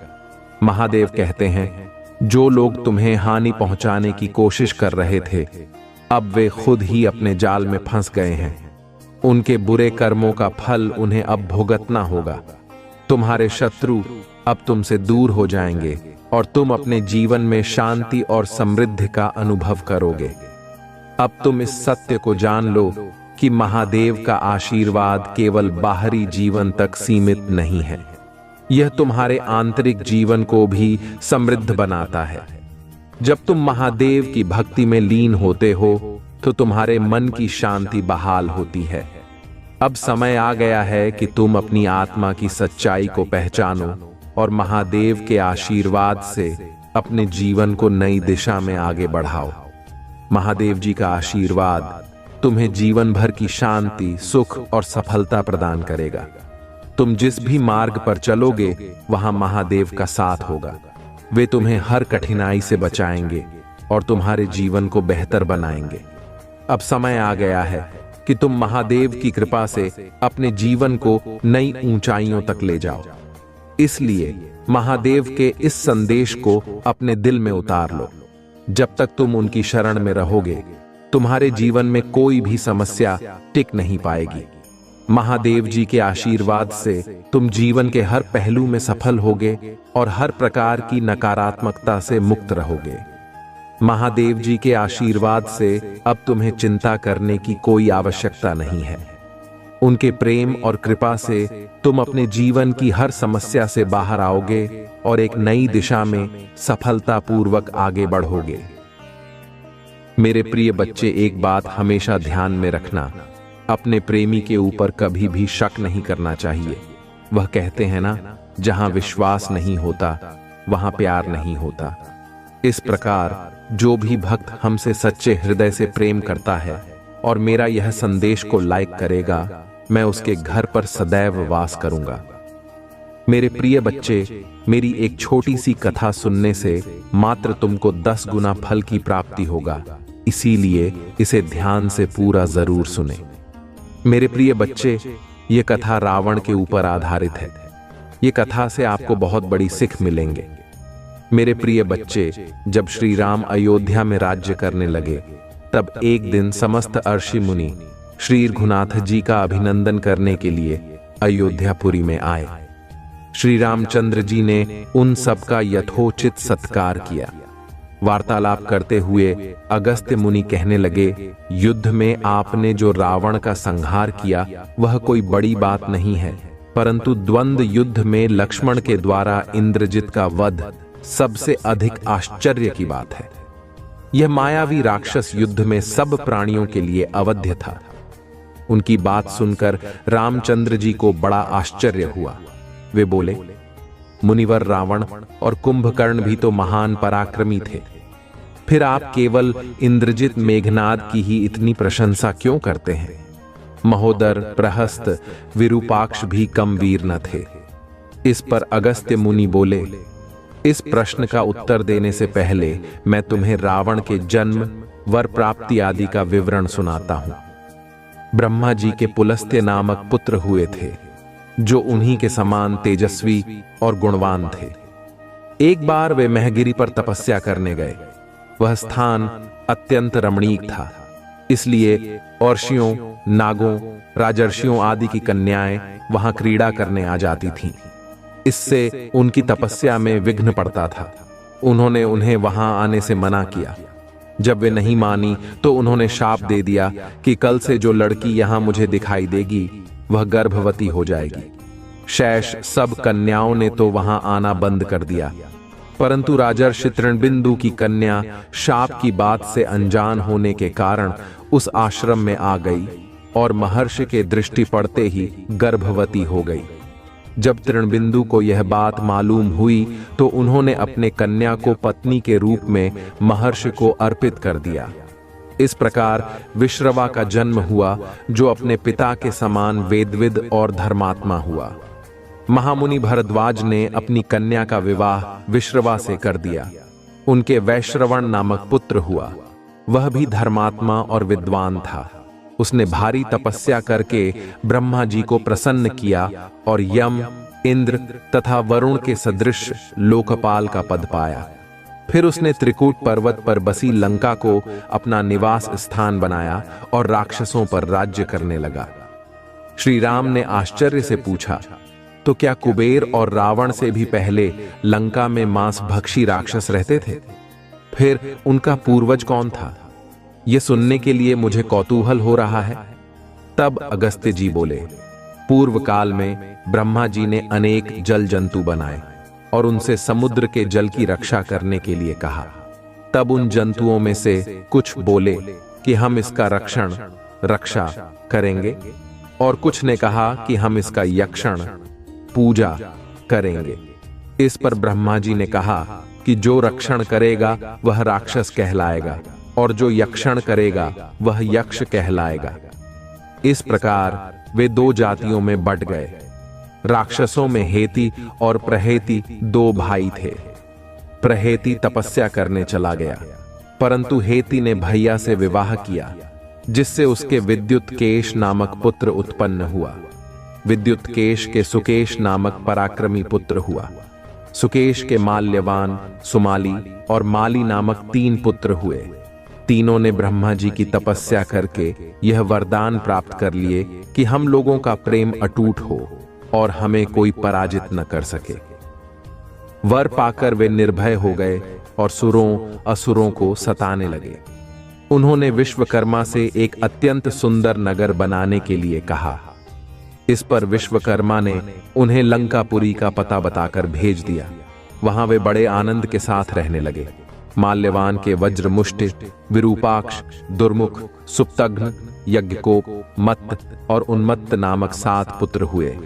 महादेव कहते हैं जो लोग तुम्हें हानि पहुंचाने की कोशिश कर रहे थे अब वे खुद ही अपने जाल में फंस गए हैं। उनके बुरे कर्मों का फल उन्हें अब भुगतना होगा। तुम्हारे शत्रु अब तुमसे दूर हो जाएंगे और तुम अपने जीवन में शांति और समृद्धि का अनुभव करोगे। अब तुम इस सत्य को जान लो कि महादेव का आशीर्वाद केवल बाहरी जीवन तक सीमित नहीं है, यह तुम्हारे आंतरिक जीवन को भी समृद्ध बनाता है। जब तुम महादेव की भक्ति में लीन होते हो तो तुम्हारे मन की शांति बहाल होती है। अब समय आ गया है कि तुम अपनी आत्मा की सच्चाई को पहचानो और महादेव के आशीर्वाद से अपने जीवन को नई दिशा में आगे बढ़ाओ। महादेव जी का आशीर्वाद तुम्हें जीवन भर की शांति, सुख और सफलता प्रदान करेगा। तुम जिस भी मार्ग पर चलोगे वहां महादेव का साथ होगा। वे तुम्हें हर कठिनाई से बचाएंगे और तुम्हारे जीवन को बेहतर बनाएंगे। अब समय आ गया है कि तुम महादेव की कृपा से अपने जीवन को नई ऊंचाइयों तक ले जाओ। इसलिए महादेव के इस संदेश को अपने दिल में उतार लो। जब तक तुम उनकी शरण में रहोगे तुम्हारे जीवन में कोई भी समस्या टिक नहीं पाएगी। महादेव जी के आशीर्वाद से तुम जीवन के हर पहलू में सफल होगे और हर प्रकार की नकारात्मकता से मुक्त रहोगे। महादेव जी के आशीर्वाद से अब तुम्हें चिंता करने की कोई आवश्यकता नहीं है। उनके प्रेम और कृपा से तुम अपने जीवन की हर समस्या से बाहर आओगे और एक नई दिशा में सफलतापूर्वक आगे बढ़ोगे। मेरे प्रिय बच्चे, एक बात हमेशा ध्यान में रखना, अपने प्रेमी के ऊपर कभी भी शक नहीं करना चाहिए। वह कहते हैं ना, जहां विश्वास नहीं होता वहां प्यार नहीं होता। इस प्रकार जो भी भक्त हमसे सच्चे हृदय से प्रेम करता है और मेरा यह संदेश को लाइक करेगा, मैं उसके घर पर सदैव वास करूंगा। मेरे प्रिय बच्चे, मेरी एक छोटी सी कथा सुनने से मात्र तुमको 10 गुना फल की प्राप्ति होगा, इसीलिए इसे ध्यान से पूरा जरूर सुने। मेरे प्रिय बच्चे, ये कथा रावण के ऊपर आधारित है। ये कथा से आपको बहुत बड़ी सीख मिलेंगे। मेरे प्रिय बच्चे, जब श्री राम अयोध्या में राज्य करने लगे, तब एक दिन समस्त ऋषि मुनि श्री रघुनाथ जी का अभिनंदन करने के लिए अयोध्यापुरी में आए। श्री रामचंद्र जी ने उन सबका यथोचित सत्कार किया। वार्तालाप करते हुए अगस्त्य मुनि कहने लगे, युद्ध में आपने जो रावण का संहार किया वह कोई बड़ी बात नहीं है, परंतु द्वंद्व युद्ध में लक्ष्मण के द्वारा इंद्रजित का वध सबसे अधिक आश्चर्य की बात है। यह मायावी राक्षस युद्ध में सब प्राणियों के लिए अवध्य था। उनकी बात सुनकर रामचंद्र जी को बड़ा आश्चर्य हुआ। वे बोले, मुनिवर रावण और कुंभकर्ण भी तो महान पराक्रमी थे, फिर आप केवल इंद्रजित मेघनाद की ही इतनी प्रशंसा क्यों करते हैं? महोदर, प्रहस्त, विरूपाक्ष भी कम वीर न थे। इस पर अगस्त्य मुनि बोले, इस प्रश्न का उत्तर देने से पहले मैं तुम्हें रावण के जन्म, वर प्राप्ति आदि का विवरण सुनाता हूं। ब्रह्मा जी के पुलस्त्य नामक पुत्र हुए थे, जो उन्हीं के समान तेजस्वी और गुणवान थे। एक बार वे महगिरी पर तपस्या करने गए। वह स्थान अत्यंत रमणीक था, इसलिए अर्षियों, नागों, राजर्षियों आदि की कन्याएं वहां क्रीड़ा करने आ जाती थीं। इससे उनकी तपस्या में विघ्न पड़ता था। उन्होंने उन्हें वहां आने से मना किया। जब वे नहीं मानी तो उन्होंने शाप दे दिया कि कल से जो लड़की यहां मुझे दिखाई देगी वह गर्भवती हो जाएगी। शेष सब कन्याओं ने तो वहां आना बंद कर दिया, परंतु राजर्षि तृणबिंदु की कन्या शाप की बात से अनजान होने के कारण उस आश्रम में आ गई और महर्षि के दृष्टि पड़ते ही गर्भवती हो गई। जब तृणबिंदु को यह बात मालूम हुई तो उन्होंने अपने कन्या को पत्नी के रूप में महर्षि को अर्पित कर दिया। इस प्रकार विश्रवा का जन्म हुआ, जो अपने पिता के समान वेदविद और धर्मात्मा हुआ। महामुनि भरद्वाज ने अपनी कन्या का विवाह विश्रवा से कर दिया। उनके वैश्रवण नामक पुत्र हुआ। वह भी धर्मात्मा और विद्वान था। उसने भारी तपस्या करके ब्रह्मा जी को प्रसन्न किया और यम, इंद्र तथा वरुण के सदृश लोकपाल का पद पाया। फिर उसने त्रिकूट पर्वत पर बसी लंका को अपना निवास स्थान बनाया और राक्षसों पर राज्य करने लगा। श्री राम ने आश्चर्य से पूछा, तो क्या कुबेर और रावण से भी पहले लंका में मांस भक्षी राक्षस रहते थे? फिर उनका पूर्वज कौन था? यह सुनने के लिए मुझे कौतूहल हो रहा है। तब अगस्त्य जी बोले, पूर्व काल में ब्रह्मा जी ने अनेक जल जंतु बनाए और उनसे समुद्र के जल की रक्षा करने के लिए कहा। तब उन जंतुओं में से कुछ बोले कि हम इसका रक्षा करेंगे, और कुछ ने कहा कि हम इसका यक्षण, पूजा करेंगे। इस पर ब्रह्मा जी ने कहा कि जो रक्षण करेगा वह राक्षस कहलाएगा और जो यक्षण करेगा वह यक्ष कहलाएगा। इस प्रकार वे दो जातियों में बंट गए। राक्षसों में हेति और प्रहेति दो भाई थे। प्रहेति तपस्या करने चला गया, परंतु हेति ने भैया से विवाह किया, जिससे उसके विद्युत केश नामक पुत्र उत्पन्न हुआ। विद्युत केश के सुकेश नामक पराक्रमी पुत्र हुआ। सुकेश के माल्यवान, सुमाली और माली नामक 3 पुत्र हुए। तीनों ने ब्रह्मा जी की तपस्या करके यह वरदान प्राप्त कर लिए कि हम लोगों का प्रेम अटूट हो और हमें कोई पराजित न कर सके। वर पाकर वे निर्भय हो गए और सुरों असुरों को सताने लगे। उन्होंने विश्वकर्मा से एक अत्यंत सुंदर नगर बनाने के लिए कहा। इस पर विश्वकर्मा ने उन्हें लंकापुरी का पता बताकर भेज दिया। वहां वे बड़े आनंद के साथ रहने लगे। माल्यवान के वज्रमुष्टि, विरूपाक्ष, दुर्मुख, सुप्तघ्न, यज्ञकोप, मत्त और उन्मत्त नामक 7 पुत्र हुए।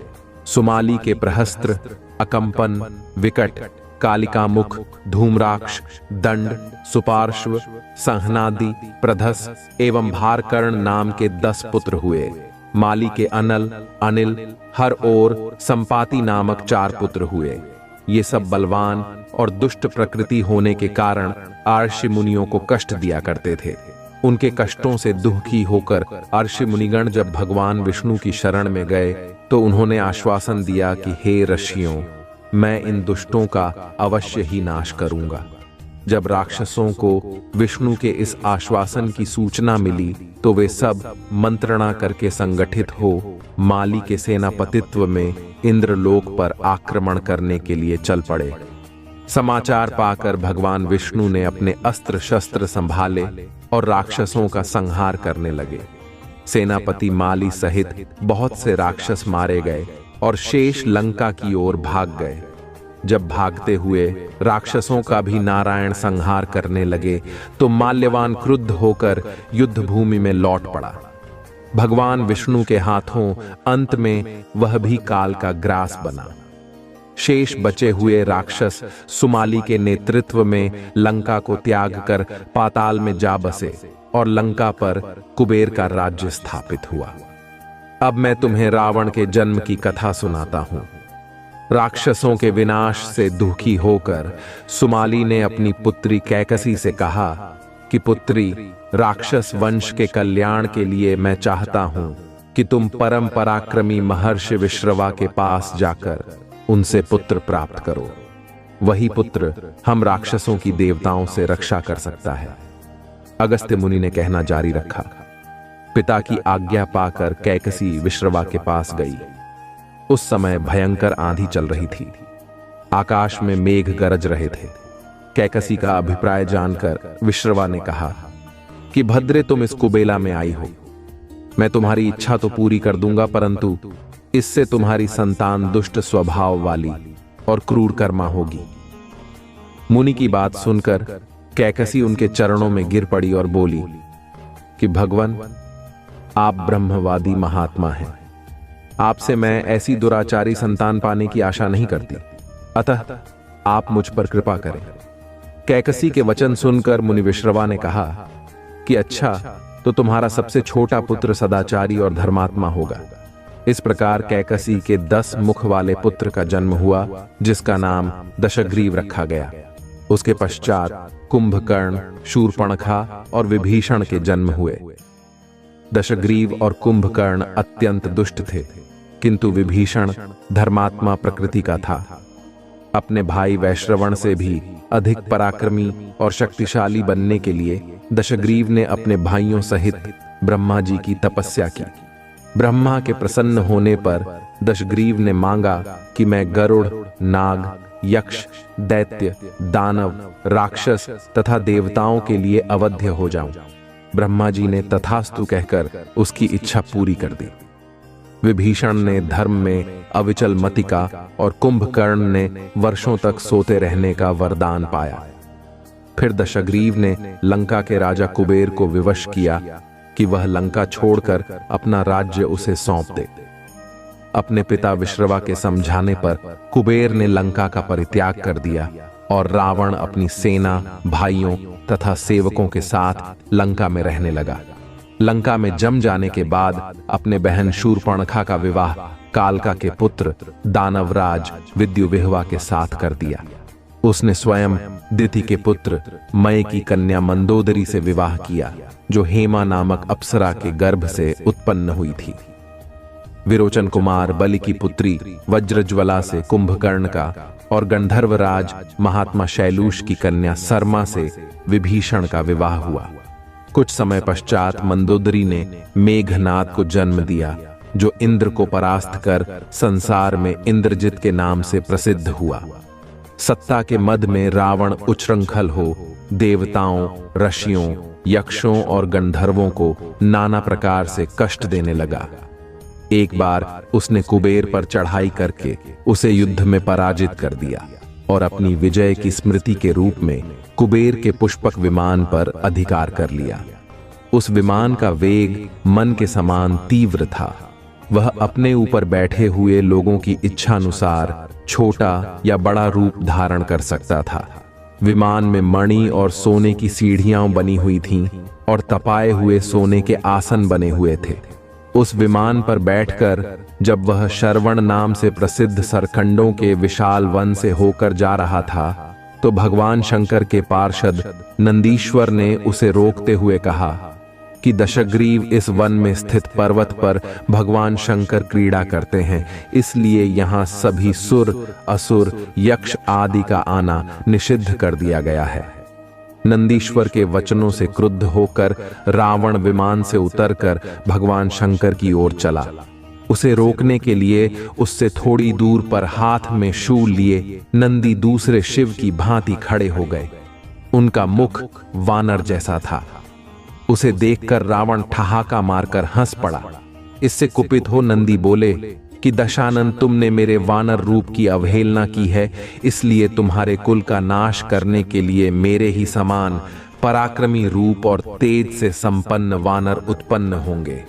सुमाली के प्रहस्त्र, अकंपन, विकट, कालिकामुख, धूम्राक्ष, दंड, सुपार्श्व, संहनादि, प्रधस एवं भारकर्ण नाम के 10 पुत्र हुए। माली के अनल, अनिल, हर और संपाति नामक 4 पुत्र हुए। ये सब बलवान और दुष्ट प्रकृति होने के कारण अर्षि मुनियों को कष्ट दिया करते थे। उनके कष्टों से दुखी होकर अर्षि मुनिगण जब भगवान विष्णु की शरण में गए तो उन्होंने आश्वासन दिया कि हे ऋषियों, मैं इन दुष्टों का अवश्य ही नाश करूंगा। जब राक्षसों को विष्णु के इस आश्वासन की सूचना मिली तो वे सब मंत्रणा करके संगठित हो माली के सेनापतित्व में इंद्रलोक पर आक्रमण करने के लिए चल पड़े। समाचार पाकर भगवान विष्णु ने अपने अस्त्र शस्त्र संभाले और राक्षसों का संहार करने लगे। सेनापति माली सहित बहुत से राक्षस मारे गए और शेष लंका की ओर भाग गए। जब भागते हुए राक्षसों का भी नारायण संहार करने लगे तो माल्यवान क्रुद्ध होकर युद्ध भूमि में लौट पड़ा। भगवान विष्णु के हाथों अंत में वह भी काल का ग्रास बना। शेष बचे हुए राक्षस सुमाली के नेतृत्व में लंका को त्याग कर पाताल में जा बसे और लंका पर कुबेर का राज्य स्थापित हुआ। अब मैं तुम्हें रावण के जन्म की कथा सुनाता हूं। राक्षसों के विनाश से दुखी होकर सुमाली ने अपनी पुत्री कैकसी से कहा कि पुत्री, राक्षस वंश के कल्याण के लिए मैं चाहता हूं कि तुम परम पराक्रमी महर्षि विश्रवा के पास जाकर उनसे पुत्र प्राप्त करो। वही पुत्र हम राक्षसों की देवताओं से रक्षा कर सकता है। अगस्त्य मुनि ने कहना जारी रखा। पिता की आज्ञा पाकर कैकसी विश्रवा के पास गई। उस समय भयंकर आंधी चल रही थी। आकाश में मेघ गरज रहे थे। कैकसी का अभिप्राय जानकर विश्रवा ने कहा कि भद्रे, तुम इस कुबेला में आई हो। मैं तुम्हारी इच्छा तो पूरी कर दूंगा, परंतु इससे तुम्हारी संतान दुष्ट स्वभाव वाली और क्रूर कर्मा होगी। मुनि की बात सुनकर कैकसी उनके चरणों में गिर पड़ी और बोली कि भगवान, आप ब्रह्मवादी महात्मा हैं। आपसे मैं ऐसी दुराचारी संतान पाने की आशा नहीं करती, अतः आप मुझ पर कृपा करें। कैकसी के वचन सुनकर मुनि विश्रवा ने कहा कि अच्छा, तो तुम्हारा सबसे छोटा पुत्र सदाचारी और धर्मात्मा होगा। इस प्रकार कैकसी के 10 मुख वाले पुत्र का जन्म हुआ, जिसका नाम दशग्रीव रखा गया। उसके पश्चात कुंभकर्ण, शूर्पणखा और विभीषण के जन्म हुए। दशग्रीव और कुंभकर्ण अत्यंत दुष्ट थे, किंतु विभीषण धर्मात्मा प्रकृति का था। अपने भाई वैश्रवण से भी अधिक पराक्रमी और शक्तिशाली बनने के लिए दशग्रीव ने अपने भाइयों सहित ब्रह्मा जी की तपस्या की। ब्रह्मा के प्रसन्न होने पर दशग्रीव ने मांगा कि मैं गरुड़, नाग, यक्ष, दैत्य, दानव, राक्षस तथा देवताओं के लिए अवध्य हो जाऊं। ब्रह्मा जी ने तथास्तु कहकर उसकी इच्छा पूरी कर दी। विभीषण ने धर्म में अविचल मति का और कुंभकर्ण ने वर्षों तक सोते रहने का वरदान पाया। फिर दशग्रीव ने लंका के राजा कुबेर को विवश किया कि वह लंका छोड़कर अपना राज्य उसे सौंप दे। अपने पिता विश्रवा के समझाने पर कुबेर ने लंका का परित्याग कर दिया और रावण अपनी सेना, भाइयों तथा सेवकों के साथ लंका में रहने लगा। लंका में जम जाने के बाद अपने बहन शूर्पणखा का विवाह कालका के पुत्र दानवराज विद्युविह्वा के साथ कर दिया। उसने स्वयं दिति के पुत्र मय की कन्या मंदोदरी से विवाह किया, जो हेमा नामक अप्सरा के गर्भ से उत्पन्न हुई थी। विरोचन कुमार बलि की पुत्री वज्रज्वला से कुंभकर्ण का और गंधर्वराज महात्मा शैलूष की कन्या सरमा से विभीषण का विवाह हुआ। कुछ समय पश्चात मंदोदरी ने मेघनाद को जन्म दिया, जो इंद्र को परास्त कर संसार में इंद्रजित के नाम से प्रसिद्ध हुआ। सत्ता के मद में रावण उच्छृंखल हो देवताओं, ऋषियों, यक्षों और गंधर्वों को नाना प्रकार से कष्ट देने लगा। एक बार उसने कुबेर पर चढ़ाई करके उसे युद्ध में पराजित कर दिया। और अपनी विजय की स्मृति के रूप में कुबेर के पुष्पक विमान पर अधिकार कर लिया। उस विमान का वेग मन के समान तीव्र था। वह अपने ऊपर बैठे हुए लोगों की इच्छानुसार छोटा या बड़ा रूप धारण कर सकता था। विमान में मणि और सोने की सीढ़ियां बनी हुई थीं और तपाए हुए सोने के आसन बने हुए थे। उस विमान पर बैठकर जब वह श्रवण नाम से प्रसिद्ध सरखंडों के विशाल वन से होकर जा रहा था, तो भगवान शंकर के पार्षद नंदीश्वर ने उसे रोकते हुए कहा कि दशग्रीव इस वन में स्थित पर्वत पर भगवान शंकर क्रीड़ा करते हैं, इसलिए यहाँ सभी सुर, असुर, यक्ष आदि का आना निषिद्ध कर दिया गया है। नंदीश्वर के वचनों से क्रुद्ध होकर रावण विमान से उतरकर भगवान शंकर की ओर चला। उसे रोकने के लिए उससे थोड़ी दूर पर हाथ में शूल लिए नंदी दूसरे शिव की भांति खड़े हो गए। उनका मुख वानर जैसा था। उसे देखकर रावण ठहाका मारकर हंस पड़ा। इससे कुपित हो नंदी बोले कि दशानन, तुमने मेरे वानर रूप की अवहेलना की है, इसलिए तुम्हारे कुल का नाश करने के लिए मेरे ही समान पराक्रमी रूप और तेज से संपन्न वानर उत्पन्न होंगे।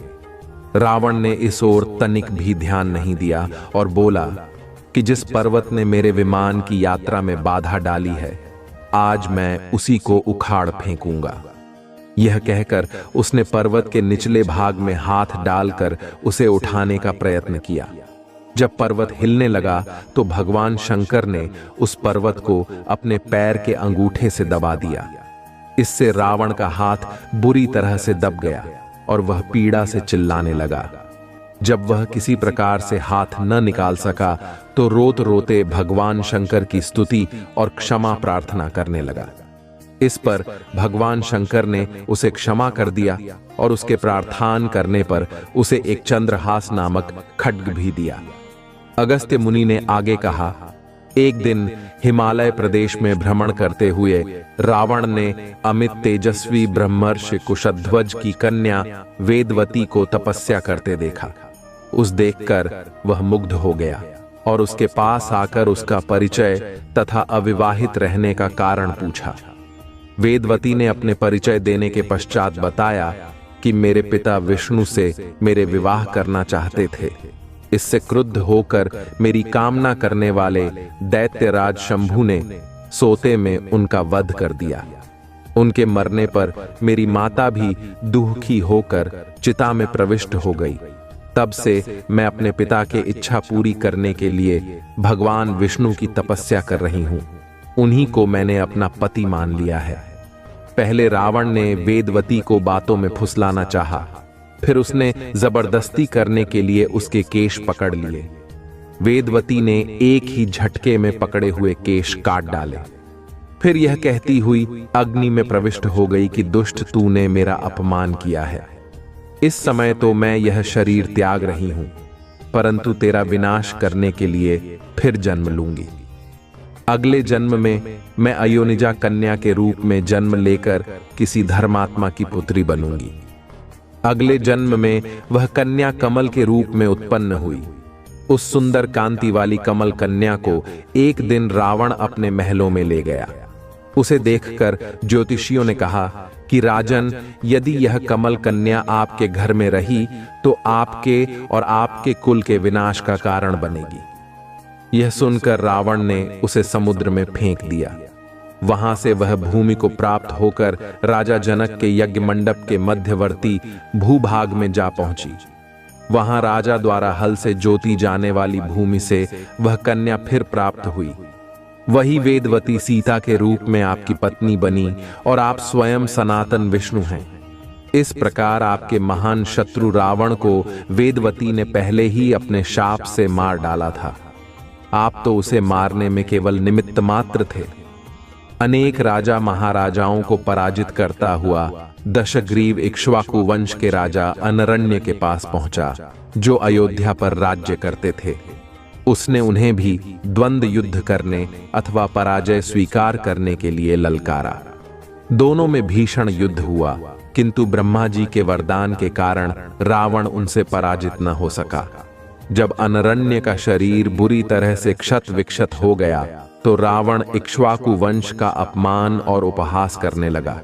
रावण ने इस ओर तनिक भी ध्यान नहीं दिया और बोला कि जिस पर्वत ने मेरे विमान की यात्रा में बाधा डाली है, आज मैं उसी को उखाड़ फेंकूंगा। यह कहकर उसने पर्वत के निचले भाग में हाथ डालकर उसे उठाने का प्रयत्न किया। जब पर्वत हिलने लगा तो भगवान शंकर ने उस पर्वत को अपने पैर के अंगूठे से दबा दिया। इससे रावण का हाथ बुरी तरह से दब गया और वह पीड़ा से चिल्लाने लगा। जब वह किसी प्रकार से हाथ न निकाल सका तो रोते रोते भगवान शंकर की स्तुति और क्षमा प्रार्थना करने लगा। इस पर भगवान शंकर ने उसे क्षमा कर दिया और उसके प्रार्थना करने पर उसे एक चंद्रहास नामक खड्ग भी दिया। अगस्त्य मुनि ने आगे कहा, एक दिन हिमालय प्रदेश में भ्रमण करते हुए रावण ने अमित तेजस्वी ब्रह्मर्षि कुशध्वज की कन्या वेदवती को तपस्या करते देखा। उस देखकर वह मुग्ध हो गया और उसके पास आकर उसका परिचय तथा अविवाहित रहने का कारण पूछा। वेदवती ने अपने परिचय देने के पश्चात बताया कि मेरे पिता विष्णु से मेरे विवाह करना चाहते थे। इससे क्रुद्ध होकर मेरी कामना करने वाले दैत्यराज शंभु ने सोते में उनका वध कर दिया। उनके मरने पर मेरी माता भी दुखी होकर चिता में प्रविष्ट हो गई। तब से मैं अपने पिता की इच्छा पूरी करने के लिए भगवान विष्णु की तपस्या कर रही हूँ। उन्हीं को मैंने अपना पति मान लिया है। पहले रावण ने वेदवती को बातों में फुसलाना चाहा, फिर उसने जबरदस्ती करने के लिए उसके केश पकड़ लिए। वेदवती ने एक ही झटके में पकड़े हुए केश काट डाले। फिर यह कहती हुई अग्नि में प्रविष्ट हो गई कि दुष्ट, तूने मेरा अपमान किया है। इस समय तो मैं यह शरीर त्याग रही हूं, परंतु तेरा विनाश करने के लिए फिर जन्म लूंगी। अगले जन्म में मैं अयोनिजा कन्या के रूप में जन्म लेकर किसी धर्मात्मा की पुत्री बनूंगी। अगले जन्म में वह कन्या कमल के रूप में उत्पन्न हुई। उस सुंदर कांति वाली कमल कन्या को एक दिन रावण अपने महलों में ले गया। उसे देखकर ज्योतिषियों ने कहा कि राजन, यदि यह कमल कन्या आपके घर में रही तो आपके और आपके कुल के विनाश का कारण बनेगी। यह सुनकर रावण ने उसे समुद्र में फेंक दिया। वहां से वह भूमि को प्राप्त होकर राजा जनक के यज्ञ मंडप के मध्यवर्ती भूभाग में जा पहुंची। वहां राजा द्वारा हल से जोती जाने वाली भूमि से वह कन्या फिर प्राप्त हुई। वही वेदवती सीता के रूप में आपकी पत्नी बनी और आप स्वयं सनातन विष्णु हैं। इस प्रकार आपके महान शत्रु रावण को वेदवती ने पहले ही अपने शाप से मार डाला था। आप तो उसे मारने में केवल निमित्त मात्र थे। अनेक राजा महाराजाओं को पराजित करता हुआ दशग्रीव इक्ष्वाकु वंश के राजा अनरण्य के पास पहुंचा, जो अयोध्या पर राज्य करते थे। उसने उन्हें भी द्वंद्व युद्ध करने अथवा पराजय स्वीकार करने के लिए ललकारा। दोनों में भीषण युद्ध हुआ, किंतु ब्रह्मा जी के वरदान के कारण रावण उनसे पराजित न हो सका। जब अनरण्य का शरीर बुरी तरह से क्षत विक्षत हो गया तो रावण इक्ष्वाकु वंश का अपमान और उपहास करने लगा।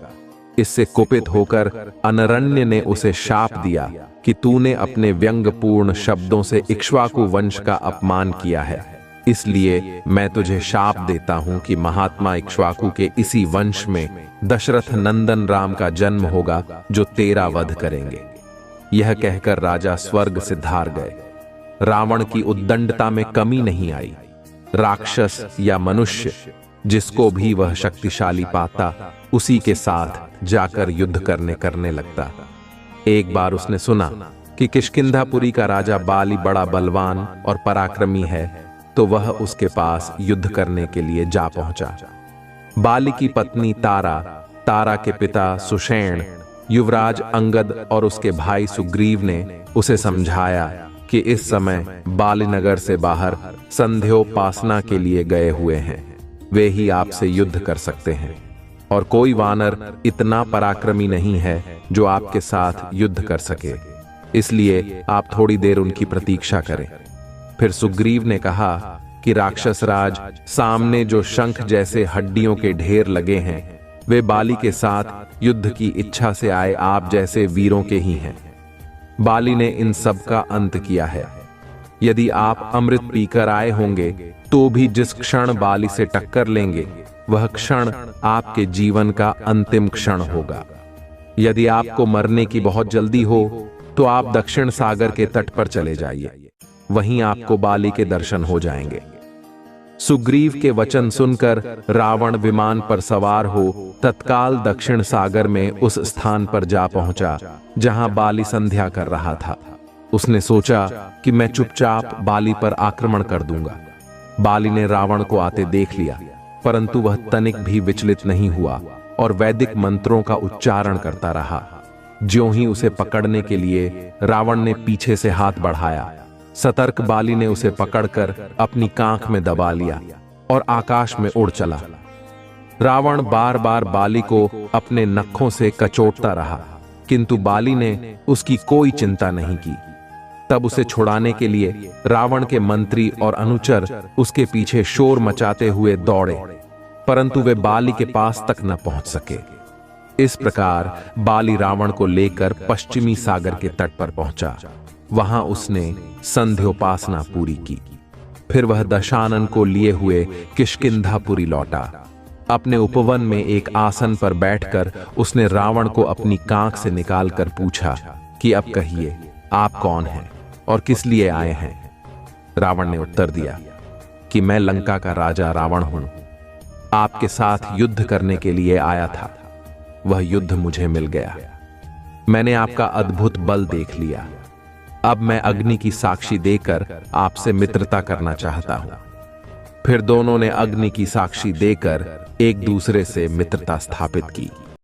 इससे कुपित होकर अनरण्य ने उसे शाप दिया कि तूने अपने व्यंग्यपूर्ण शब्दों से इक्ष्वाकु वंश का अपमान किया है, इसलिए मैं तुझे शाप देता हूं कि महात्मा इक्ष्वाकु के इसी वंश में दशरथ नंदन राम का जन्म होगा जो तेरा वध करेंगे। यह कहकर राजा स्वर्ग सिधार गए। रावण की उद्दंडता में कमी नहीं आई। राक्षस या मनुष्य जिसको भी वह शक्तिशाली पाता उसी के साथ जाकर युद्ध करने लगता। एक बार उसने सुना कि किष्किंधापुरी का राजा बाली बड़ा बलवान और पराक्रमी है, तो वह उसके पास युद्ध करने के लिए जा पहुंचा। बाली की पत्नी तारा, तारा के पिता सुषेण, युवराज अंगद और उसके भाई सुग्रीव ने उसे समझाया कि इस समय बालीनगर से बाहर संध्योपासना के लिए गए हुए हैं, वे ही आपसे युद्ध कर सकते हैं और कोई वानर इतना पराक्रमी नहीं है जो आपके साथ युद्ध कर सके, इसलिए आप थोड़ी देर उनकी प्रतीक्षा करें। फिर सुग्रीव ने कहा कि राक्षस राज, सामने जो शंख जैसे हड्डियों के ढेर लगे हैं वे बाली के साथ युद्ध की इच्छा से आए आप जैसे वीरों के ही हैं। बाली ने इन सब का अंत किया है। यदि आप अमृत पीकर आए होंगे तो भी जिस क्षण बाली से टक्कर लेंगे वह क्षण आपके जीवन का अंतिम क्षण होगा। यदि आपको मरने की बहुत जल्दी हो तो आप दक्षिण सागर के तट पर चले जाइए, वहीं आपको बाली के दर्शन हो जाएंगे। सुग्रीव के वचन सुनकर रावण विमान पर सवार हो तत्काल दक्षिण सागर में उस स्थान पर जा पहुंचा जहां बाली संध्या कर रहा था। उसने सोचा कि मैं चुपचाप बाली पर आक्रमण कर दूंगा। बाली ने रावण को आते देख लिया, परंतु वह तनिक भी विचलित नहीं हुआ और वैदिक मंत्रों का उच्चारण करता रहा। ज्यों ही उसे पकड़ने के लिए रावण ने पीछे से हाथ बढ़ाया, सतर्क बाली ने उसे पकड़कर अपनी कांख में दबा लिया और आकाश में उड़ चला। रावण बार बार बाली को अपने नखों से कचोटता रहा, किंतु बाली ने उसकी कोई चिंता नहीं की। तब उसे छुड़ाने के लिए रावण के मंत्री और अनुचर उसके पीछे शोर मचाते हुए दौड़े, परंतु वे बाली के पास तक न पहुंच सके। इस प्रकार बाली रावण को लेकर पश्चिमी सागर के तट पर पहुंचा। वहां उसने संध्योपासना पूरी की। फिर वह दशानन को लिए हुए किष्किंधापुरी लौटा। अपने उपवन में एक आसन पर बैठकर उसने रावण को अपनी कांख से निकालकर पूछा कि अब कहिए, आप कौन हैं और किस लिए आए हैं? रावण ने उत्तर दिया कि मैं लंका का राजा रावण हूं, आपके साथ युद्ध करने के लिए आया था। वह युद्ध मुझे मिल गया। मैंने आपका अद्भुत बल देख लिया। अब मैं अग्नि की साक्षी देकर आपसे मित्रता करना चाहता हूं। फिर दोनों ने अग्नि की साक्षी देकर एक दूसरे से मित्रता स्थापित की।